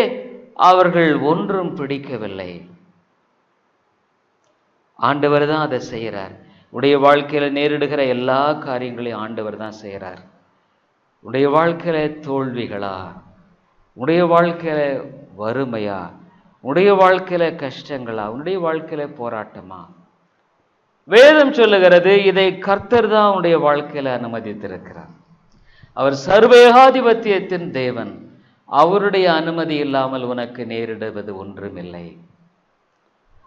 அவர்கள் ஒன்றும் பிடிக்கவில்லை. ஆண்டவர் தான் அதை செய்கிறார். உடைய வாழ்க்கையில நேரிடுகிற எல்லா காரியங்களையும் ஆண்டவர் தான் செய்கிறார். உடைய வாழ்க்கையில தோல்விகளா, உடைய வாழ்க்கையில வறுமையா, உடைய வாழ்க்கையில கஷ்டங்களா, உன்னுடைய வாழ்க்கையில போராட்டமா, வேதம் சொல்லுகிறது இதை கர்த்தர் தான் உடைய வாழ்க்கையில அனுமதித்திருக்கிறார். அவர் சர்வேகாதிபத்தியத்தின் தேவன். அவருடைய அனுமதி இல்லாமல் உனக்கு நேரிடுவது ஒன்றுமில்லை.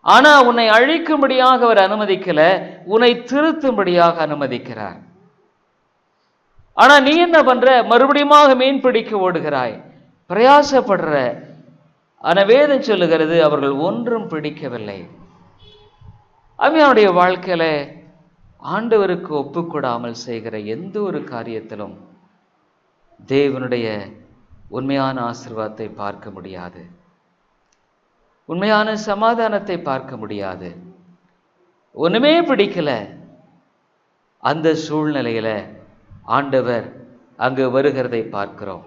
ஆனா உன்னை அழிக்கும்படியாக அவர் அனுமதிக்கல, உன்னை திருத்தும்படியாக அனுமதிக்கிறார். ஆனா நீ என்ன பண்ற? மறுபடியும் மீன் பிடிக்க ஓடுகிறாய். பிரயாசப்படுற. ஆனால் வேதம் சொல்லுகிறது அவர்கள் ஒன்றும் பிடிக்கவில்லை. அவனுடைய வாழ்க்கையில ஆண்டவருக்கு ஒப்புக்கொடாமல் செய்கிற எந்த ஒரு காரியத்திலும் தேவனுடைய உண்மையான ஆசீர்வாதத்தை பார்க்க முடியாது, உண்மையான சமாதானத்தை பார்க்க முடியாது. ஒண்ணுமே பிடிக்கல. அந்த சூழ்நிலையில ஆண்டவர் அங்கு வருகிறதை பார்க்கிறோம்.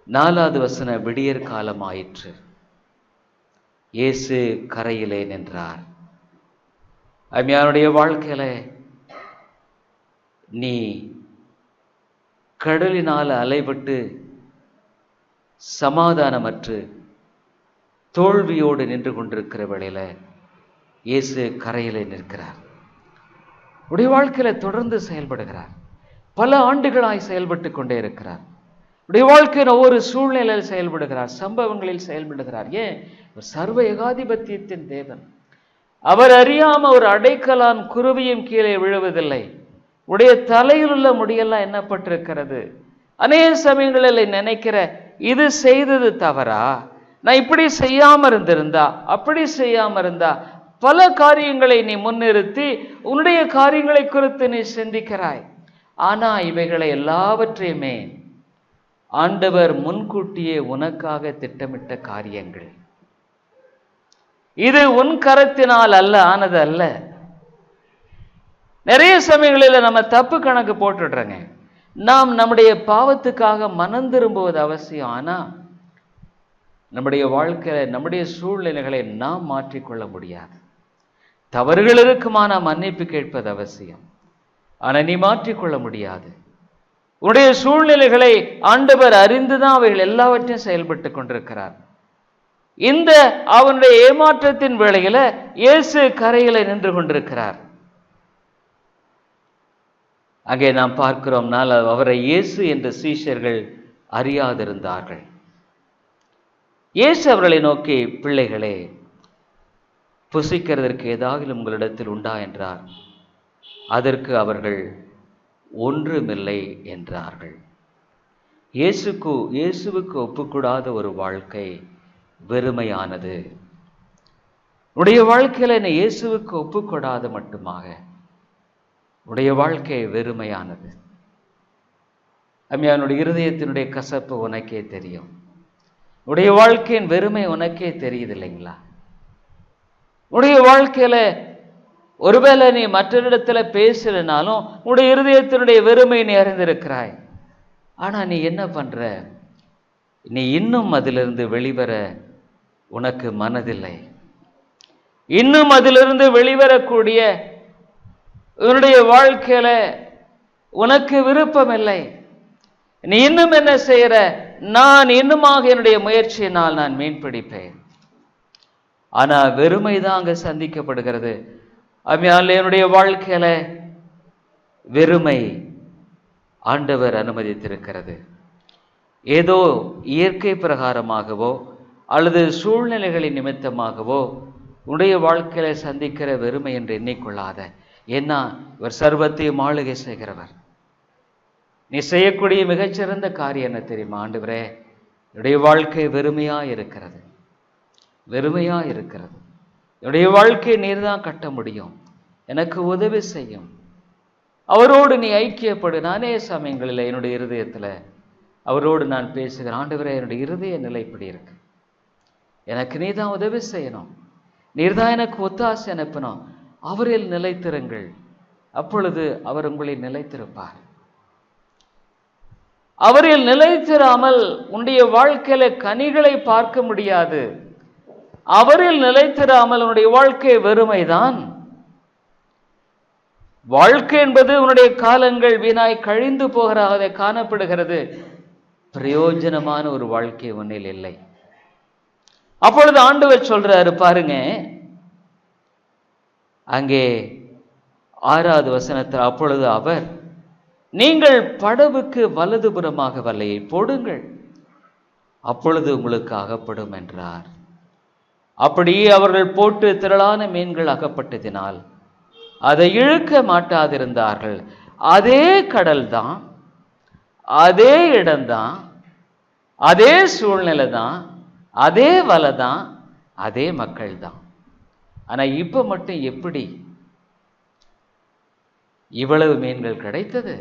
4வது வசனம், விடியற் காலம் ஆயிற்று, இயேசு கரையிலே நின்றார். அம்மையாருடைய வாழ்க்கையில நீ கடலினால் அலைபட்டு சமாதானமற்று தோல்வியோடு நின்று கொண்டிருக்கிற வேளையில இயேசு கரையிலே நிற்கிறார். உடைய வாழ்க்கையில தொடர்ந்து செயல்படுகிறார். பல ஆண்டுகளாய் செயல்பட்டு கொண்டே இருக்கிறார். உடைய வாழ்க்கையின் ஒவ்வொரு சூழ்நிலையில் செயல்படுகிறார், சம்பவங்களில் செயல்படுகிறார். ஏன்? சர்வ ஏகாதிபத்தியத்தின் தேவன். அவர் அறியாம ஒரு அடைக்கலான் குருவியும் கீழே விழுவதில்லை. உடைய தலையில் உள்ள முடியெல்லாம் எண்ணப்பட்டிருக்கிறது. அநேக சமயங்களில் நினைக்கிற, இது செய்தது தவறா, நான் இப்படி செய்யாம இருந்திருந்தா, அப்படி செய்யாம இருந்தா, பல காரியங்களை நீ முன்னிறுத்தி உன்னுடைய காரியங்களை குறித்து நீ சிந்திக்கிறாய். ஆனா இவைகளை எல்லாவற்றையுமே ஆண்டவர் முன்கூட்டியே உனக்காக திட்டமிட்ட காரியங்கள். இது உன் கரத்தினால் அல்ல, ஆனது அல்ல. நிறைய சமயங்களில் நம்ம தப்பு கணக்கு போட்டுடுறோங்க. நாம் நம்முடைய பாவத்துக்காக மனம் திரும்புவது அவசியம். ஆனா நம்முடைய வாழ்க்கையில நம்முடைய சூழ்நிலைகளை நாம் மாற்றிக்கொள்ள முடியாது. தவறுகள் இருக்குமான மன்னிப்பு கேட்பது அவசியம். ஆனா நீ மாற்றிக்கொள்ள முடியாது. உன்னுடைய சூழ்நிலைகளை ஆண்டவர் அறிந்துதான் அவைகள் எல்லாவற்றையும் செயல்பட்டு கொண்டிருக்கிறார். இந்த அவனுடைய ஏமாற்றத்தின் வேளையில இயேசு கரையில நின்று கொண்டிருக்கிறார். அங்கே நாம் பார்க்கிறோம், அவரை இயேசு என்ற சீஷர்கள் அறியாதிருந்தார்கள். இயேசு அவர்களை நோக்கி, பிள்ளைகளே, புசிக்கிறதற்கு ஏதாவது உங்களிடத்தில் உண்டா என்றார். அதற்கு அவர்கள் ஒன்றுமில்லை என்றார்கள். இயேசுவுக்கு ஒப்புக்கூடாத ஒரு வாழ்க்கை வெறுமையானது. உடைய வாழ்க்கையில என்னை இயேசுவுக்கு ஒப்புக்கொடாத மட்டுமாக உடைய வாழ்க்கை வெறுமையானது. அம்மையானுடைய இருதயத்தினுடைய கசப்பு உனக்கே தெரியும். உடைய வாழ்க்கையின் வெறுமை உனக்கே தெரியுது இல்லைங்களா? உடைய வாழ்க்கையில ஒருவேளை நீ மற்றொரிடத்துல பேசலனாலும் உடைய இருதயத்தினுடைய வெறுமை நீ அறிந்திருக்கிறாய். ஆனா நீ என்ன பண்ற? நீ இன்னும் அதிலிருந்து வெளிவர உனக்கு மனதில்லை. இன்னும் அதிலிருந்து வெளிவரக்கூடிய உன்னுடைய வாழ்க்கையில உனக்கு விருப்பம் இல்லை. நீ இன்னும் என்ன செய்யற? நான் இன்னுமாக என்னுடைய முயற்சியினால் நான் மீன் பிடிப்பேன். ஆனா வெறுமைதான் அங்க சந்திக்கப்படுகிறது. என்னுடைய வாழ்க்கையில வெறுமை ஆண்டவர் அனுமதித்திருக்கிறது. ஏதோ இயற்கை பிரகாரமாகவோ அல்லது சூழ்நிலைகளின் நிமித்தமாகவோ உடைய வாழ்க்கையில சந்திக்கிற வெறுமை என்று எண்ணிக்கொள்ளாத. ஏன்னா இவர் சர்வத்தையும் ஆளுகை செய்கிறவர். நீ செய்யக்கூடிய மிகச்சிறந்த காரியம் என்ன தெரியுமா? ஆண்டவரே, என்னுடைய வாழ்க்கை வெறுமையா இருக்கிறது, வெறுமையா இருக்கிறது. என்னுடைய வாழ்க்கையை நீர் தான் கட்ட முடியும், எனக்கு உதவி செய்யும். அவரோடு நீ ஐக்கியப்படு. நானே சமயங்களில் என்னுடைய இருதயத்தில் அவரோடு நான் பேசுகிறேன். ஆண்டவரே, என்னுடைய இருதய நிலை இப்படி இருக்கு, எனக்கு நீ தான் உதவி செய்யணும், நீர் தான் எனக்கு ஒத்தாசை அனுப்பணும். அவரில் நிலைத்திருங்கள், அப்பொழுது அவர் உங்களை நிலைத்திருப்பார். அவரில் நிலைத்திராமல் உன்னுடைய வாழ்க்கையில கனிகளை பார்க்க முடியாது. அவரில் நிலைத்திராமல் உன்னுடைய வாழ்க்கை வெறுமைதான். வாழ்க்கை என்பது உன்னுடைய காலங்கள் வீணாய் கழிந்து போகிறதாக காணப்படுகிறது. பிரயோஜனமான ஒரு வாழ்க்கை உன்னில் இல்லை. அப்பொழுது ஆண்டவர் சொல்றாரு பாருங்க, அங்கே 6வது வசனத்தில், அப்பொழுது அவர், நீங்கள் படவுக்கு வலதுபுறமாக வலையை போடுங்கள், அப்பொழுது உங்களுக்கு அகப்படும் என்றார். அப்படியே அவர்கள் போட்டு திரளான மீன்கள் அகப்பட்டதினால் அதை இழுக்க மாட்டாதிருந்தார்கள். அதே கடல் தான், அதே இடம்தான், அதே சூழ்நிலை தான், அதே வலை தான், அதே மக்கள் தான். ஆனா இப்ப மட்டும் எப்படி இவ்வளவு மீன்கள் கிடைத்தது?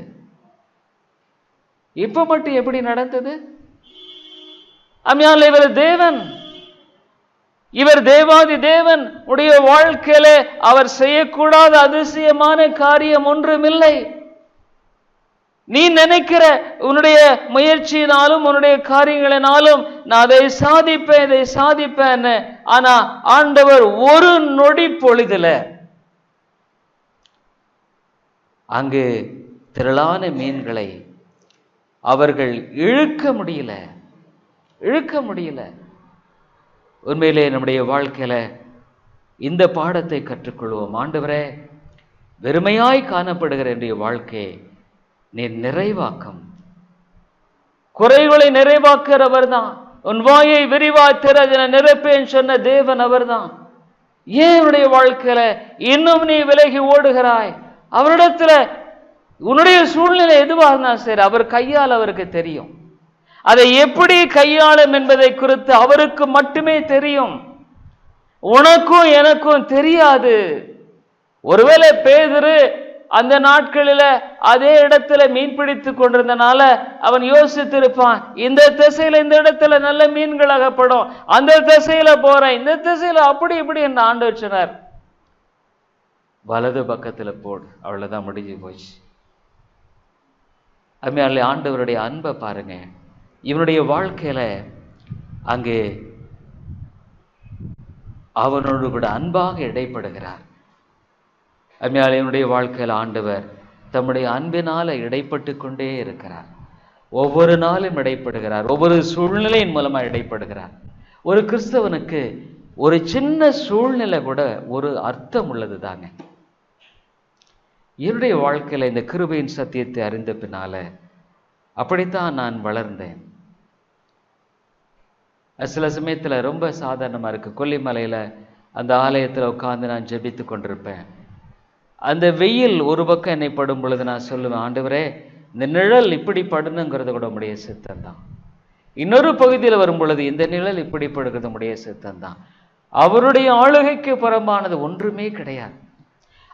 இப்ப மட்டும் எப்படி நடந்தது? அம்மையால் இவர் தேவன், இவர் தேவாதி தேவன் உடைய வாழ்க்கையில அவர் செய்யக்கூடாத அதிசயமான காரியம் ஒன்றுமில்லை. நீ நினைக்கிற உன்னுடைய முயற்சியினாலும் உன்னுடைய காரியங்களினாலும் நான் அதை சாதிப்பேன் இதை சாதிப்பேன், ஆனா ஆண்டவர் ஒரு நொடி பொழுதுல அங்கு திரளான மீன்களை அவர்கள் இழுக்க முடியல. உண்மையிலே நம்முடைய வாழ்க்கையில இந்த பாடத்தை கற்றுக்கொள்வோம். ஆண்டவரே, வெறுமையாய் காணப்படுகிற என்னுடைய வாழ்க்கையை நீ நிறைவாக்கும். குறைகளை நிறைவாக்குறவர் தான். உன் வாயை விரிவாய் திற நிரப்பேன் சொன்ன தேவன் அவர் தான். ஏன் உன்னுடைய வாழ்க்கையில இன்னும் நீ விலகி ஓடுகிறாய்? அவரிடத்துல உன்னுடைய சூழ்நிலை எதுவாக இருந்தாலும் சரி, அவர் கையால் அவருக்கு தெரியும். அதை எப்படி கையாளும் என்பதை குறித்து அவருக்கு மட்டுமே தெரியும். உனக்கும் எனக்கும் தெரியாது. ஒருவேளை பேதுரு அந்த நாட்களில் அதே இடத்துல மீன் பிடித்து கொண்டிருந்தனால அவன் யோசித்திருப்பான், இந்த திசையில இந்த இடத்துல நல்ல மீன்கள் அகப்படும், அந்த திசையில போறேன், இந்த திசையில அப்படி இப்படி என்று ஆண்டவர் சொன்னார், வலது பக்கத்துல போடு, அவ்வளவுதான், முடிஞ்சு போச்சு. அம்மையாலே ஆண்டவருடைய அன்பை பாருங்க. இவனுடைய வாழ்க்கையில அங்கு அவனோடு கூட அன்பாக இடைப்படுகிறார். அம்மையாலே இவனுடைய வாழ்க்கையில் ஆண்டவர் தம்முடைய அன்பினால இடைப்பட்டு கொண்டே இருக்கிறார். ஒவ்வொரு நாளும் இடைப்படுகிறார், ஒவ்வொரு சூழ்நிலையின் மூலமா இடைப்படுகிறார். ஒரு கிறிஸ்தவனுக்கு ஒரு சின்ன சூழ்நிலை கூட ஒரு அர்த்தம் உள்ளது தாங்க. என்னுடைய வாழ்க்கையில இந்த கிருபையின் சத்தியத்தை அறிந்த பின்னால அப்படித்தான் நான் வளர்ந்தேன். சில சமயத்துல ரொம்ப சாதாரணமா இருக்கு. கொல்லிமலையில அந்த ஆலயத்துல உட்கார்ந்து நான் ஜெபித்து கொண்டிருப்பேன். அந்த வெயில் ஒரு பக்கம் என்னை படும் பொழுது நான் சொல்லுவேன், ஆண்டவரே, இந்த நிழல் இப்படி படணுங்கிறது கூட உடைய சித்தம் தான். இன்னொரு பகுதியில் வரும் பொழுது இந்த நிழல் இப்படி படுகிறது உடைய சித்தம் தான். அவருடைய ஆளுகைக்கு புறம்பானது ஒன்றுமே கிடையாது.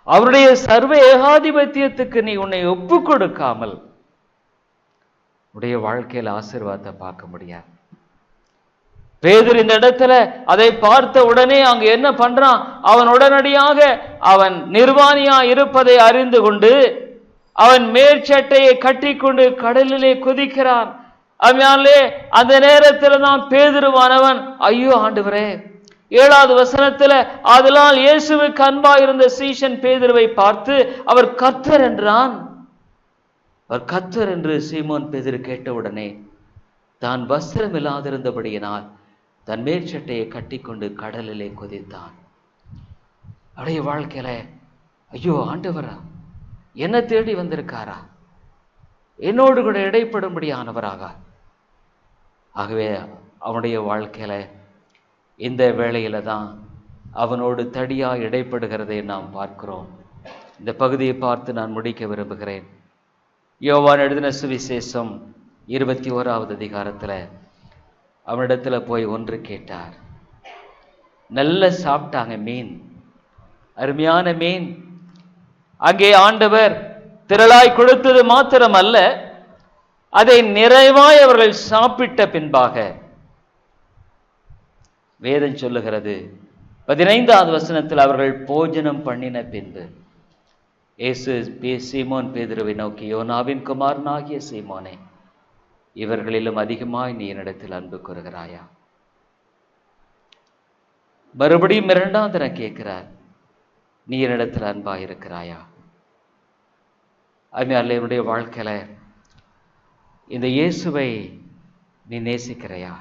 அவருடைய சர்வ ஏகாதிபத்தியத்துக்கு நீ உன்னை ஒப்பு கொடுக்காமல் உடைய வாழ்க்கையில் ஆசீர்வாதத்தை பார்க்க முடியாது. பேதுரு இந்த இடத்துல அதை பார்த்த உடனே அங்கு என்ன பண்றான்? அவன் உடனடியாக அவன் நிர்வாணியா இருப்பதை அறிந்து கொண்டு அவன் மேற்சட்டையை கட்டி கொண்டு கடலிலே குதிக்கிறான். அவனாலே அந்த நேரத்தில் தான் பேதுருவானவன், ஐயோ ஆண்டவரே, 7வது வசனத்துல, அதனால் இயேசுவுக்கு அன்பா இருந்த சீஷன் பேதுருவை பார்த்து அவர் கர்த்தர் என்றான். அவர் கர்த்தர் என்று சீமோன் பேதுரு கேட்டவுடனே தான் வஸ்திரம் இல்லாதிருந்தபடியினால் தன் மேற்சட்டையை கட்டி கொண்டு கடலிலே குதித்தான். அவருடைய வாழ்க்கையில, ஐயோ ஆண்டவரா, என்ன தேடி வந்திருக்காரா, என்னோடு கூட இடைப்படும்படியானவராக. ஆகவே அவனுடைய வாழ்க்கையில இந்த வேளையில தான் அவனோடு தடியா இடைப்படுகிறதை நாம் பார்க்கிறோம். இந்த பகுதியை பார்த்து நான் முடிக்க விரும்புகிறேன். யோவான் எழுதின சுவிசேஷம் 21வது அதிகாரத்துல அவனிடத்துல போய் ஒன்று கேட்டார். நல்ல சாப்பிட்டாங்க மீன், அருமையான மீன். அங்கே ஆண்டவர் திரளாய் கொடுத்தது மாத்திரம் அல்ல, அதை நிறைவாய் அவர்கள் சாப்பிட்ட பின்பாக வேதம் சொல்லுகிறது 15வது வசனத்தில், அவர்கள் போஜனம் பண்ணின பின்பு இயேசு சீமோன் பேதுருவை நோக்கி, யோனாவின் குமாரனாகிய சீமோனே, இவர்களிலும் அதிகமாய் நீ என்னிடத்தில் அன்பு கூறுகிறாயா? மறுபடியும் 2வது தடவை கேட்கிறார், நீ என்னிடத்தில் அன்பா இருக்கிறாயா? அதனால என்னுடைய வாழ்க்கையில இந்த இயேசுவை நீ நேசிக்கிறையா?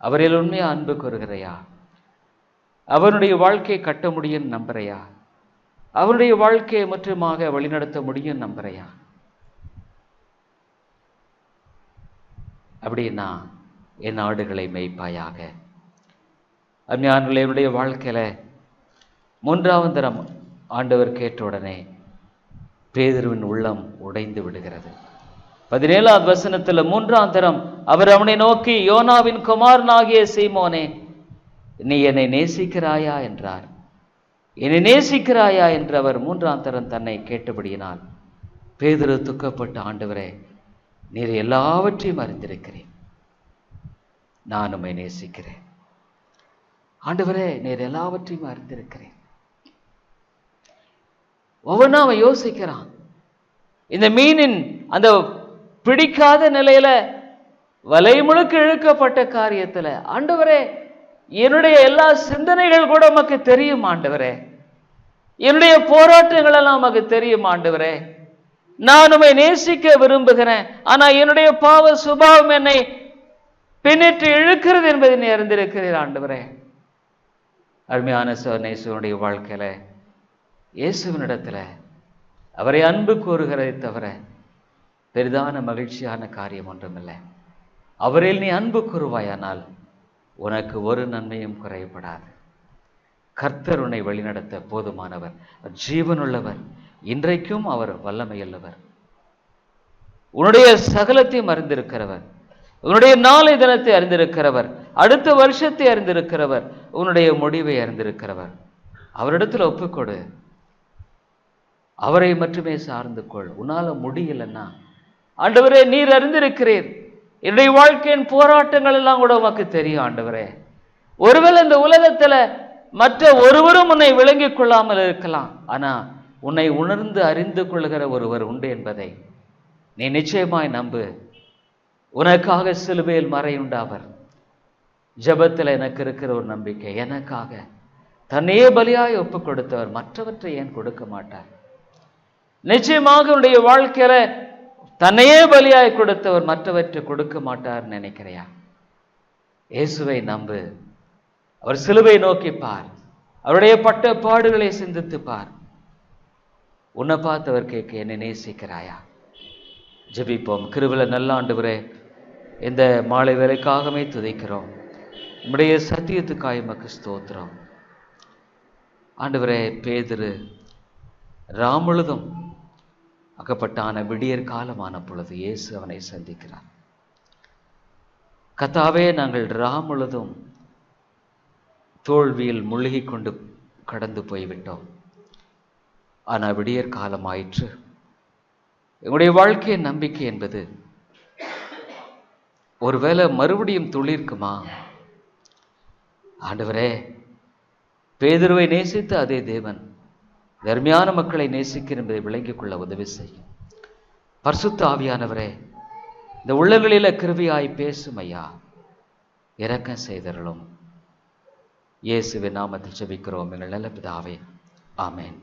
அவரில் உண்மையா அன்பு கூறுகிறையா? அவனுடைய வாழ்க்கையை கட்ட முடியும் நம்புறையா? அவனுடைய வாழ்க்கையை முற்றுமாக வழிநடத்த முடியும் நம்புறையா? அப்படின்னா என் ஆடுகளை மேய்ப்பாயாக. அஞ்ஞானுடைய வாழ்க்கையில 3வது தரம் ஆண்டவர் கேட்ட உடனே பேதுருவின் உள்ளம் உடைந்து விடுகிறது. 17வது வசனத்துல 3ஆம் தரம் அவர் அவனை நோக்கி, யோனாவின் குமாரனாகிய சீமோனே, நீ என்னை நேசிக்கிறாயா என்றார். என்னை நேசிக்கிறாயா என்று அவர் 3ஆம் தரம் தன்னை கேட்டபடியினால் பேதுரு துக்கப்பட்டு, ஆண்டவரே, நீர் எல்லாவற்றையும் அறிந்திருக்கிறேன், நான் உம்மை நேசிக்கிறேன். ஆண்டவரே, நீர் எல்லாவற்றையும் அறிந்திருக்கிறேன். ஒவ்வொன்றா அவன் யோசிக்கிறான். இந்த மீனின் அந்த பிடிக்காத நிலையில வலை முழுக்க இழுக்கப்பட்ட காரியத்துல, ஆண்டவரே, என்னுடைய எல்லா சிந்தனைகள் கூட உமக்கு தெரியும் ஆண்டவரே, என்னுடைய போராட்டங்கள் எல்லாம் உமக்கு தெரியும் ஆண்டவரே, நான் உம்மை நேசிக்க விரும்புகிறேன், ஆனா என்னுடைய பாவ சுபாவம் என்னை பின்னிட்டு இழுக்கிறது என்பதை நீ அறிந்திருக்கிறீர் ஆண்டவரே. அருமையான நேசுவனுடைய வாழ்க்கையில இயேசுவினிடத்துல அவரை அன்பு கூறுகிறதை தவிர பெரிதான மகிழ்ச்சியான காரியம் ஒன்றுமில்லை. அவரில் நீ அன்பு கூறுவாயானால் உனக்கு ஒரு நன்மையும் குறைபடாது. கர்த்தர் உன்னை வழிநடத்த போதுமானவர், ஜீவனுள்ளவர், இன்றைக்கும் அவர் வல்லமையுள்ளவர், உன்னுடைய சகலத்தையும் அறிந்திருக்கிறவர், உன்னுடைய நாளை தினத்தை அறிந்திருக்கிறவர், அடுத்த வருஷத்தை அறிந்திருக்கிறவர், உன்னுடைய முடிவை அறிந்திருக்கிறவர். அவரிடத்தில் ஒப்புக்கொடு, அவரை மட்டுமே சார்ந்து கொள். உன்னால முடியலன்னா, ஆண்டவரே, நீர் அறிந்திருக்கிறீர், என்னுடைய வாழ்க்கையின் போராட்டங்கள் எல்லாம் கூட உமக்கு தெரியும் ஆண்டவரே. ஒருவேளை இந்த உலகத்துல மற்ற ஒருவரும் உன்னை விளங்கிக் கொள்ளாமல் இருக்கலாம், ஆனா உன்னை உணர்ந்து அறிந்து கொள்கிற ஒருவர் உண்டு என்பதை நீ நிச்சயமாய் நம்பு. உனக்காக சிலுவையில் மறையுண்டாவர். ஜெபத்தில் எனக்கு இருக்கிற ஒரு நம்பிக்கை, எனக்காக தன்னையே பலியாய் ஒப்பு கொடுத்தவர் மற்றவற்றை ஏன் கொடுக்க மாட்டார்? நிச்சயமாக உன்னுடைய வாழ்க்கையில தன்னையே பலியாய் கொடுத்தவர் மற்றவற்றை கொடுக்க மாட்டார் நினைக்கிறையா? இயேசுவை நம்பு, அவர் சிலுவை நோக்கி பார், அவருடைய பட்ட பாடுகளை சிந்தித்து பார். உன்னை பார்த்தவர் கேட்க, என்னை நேசிக்கிறாயா? ஜெபிப்போம். கிருபையுள்ள நல்ல ஆண்டவரே, இந்த மாலை வேளைக்காகவே துதிக்கிறோம். நம்முடைய சத்தியத்துக்காய் உமக்கு ஸ்தோத்திரம் ஆண்டவரே. பேதுரு ராமுழுதும் அகப்பட்டான விடியற் காலமான பொழுது இயேசு அவனை சந்திக்கிறார். கர்த்தாவே, நாங்கள் ராமுழுதும் தோல்வியில் மூழ்கி கொண்டு கடந்து போய்விட்டோம், ஆனால் விடியற் காலம் ஆயிற்று. எங்களுடைய வாழ்க்கையின் நம்பிக்கை என்பது ஒருவேளை மறுபடியும் துளிர்க்குமா? ஆண்டவரே, பேதுருவை நேசித்த அதே தேவன் தர்மியான மக்களை நேசிக்கிற என்பதை விளங்கிக் கொள்ள உதவி செய்யும். பரிசுத்த ஆவியானவரே, இந்த உள்ளங்களில கிருபையாய் பேசும் ஐயா, இரக்கம் செய்தருளும். இயேசுவின் நாமத்தில் ஜெபிக்கிறோம் எங்கள் நல்ல பிதாவே, ஆமென்.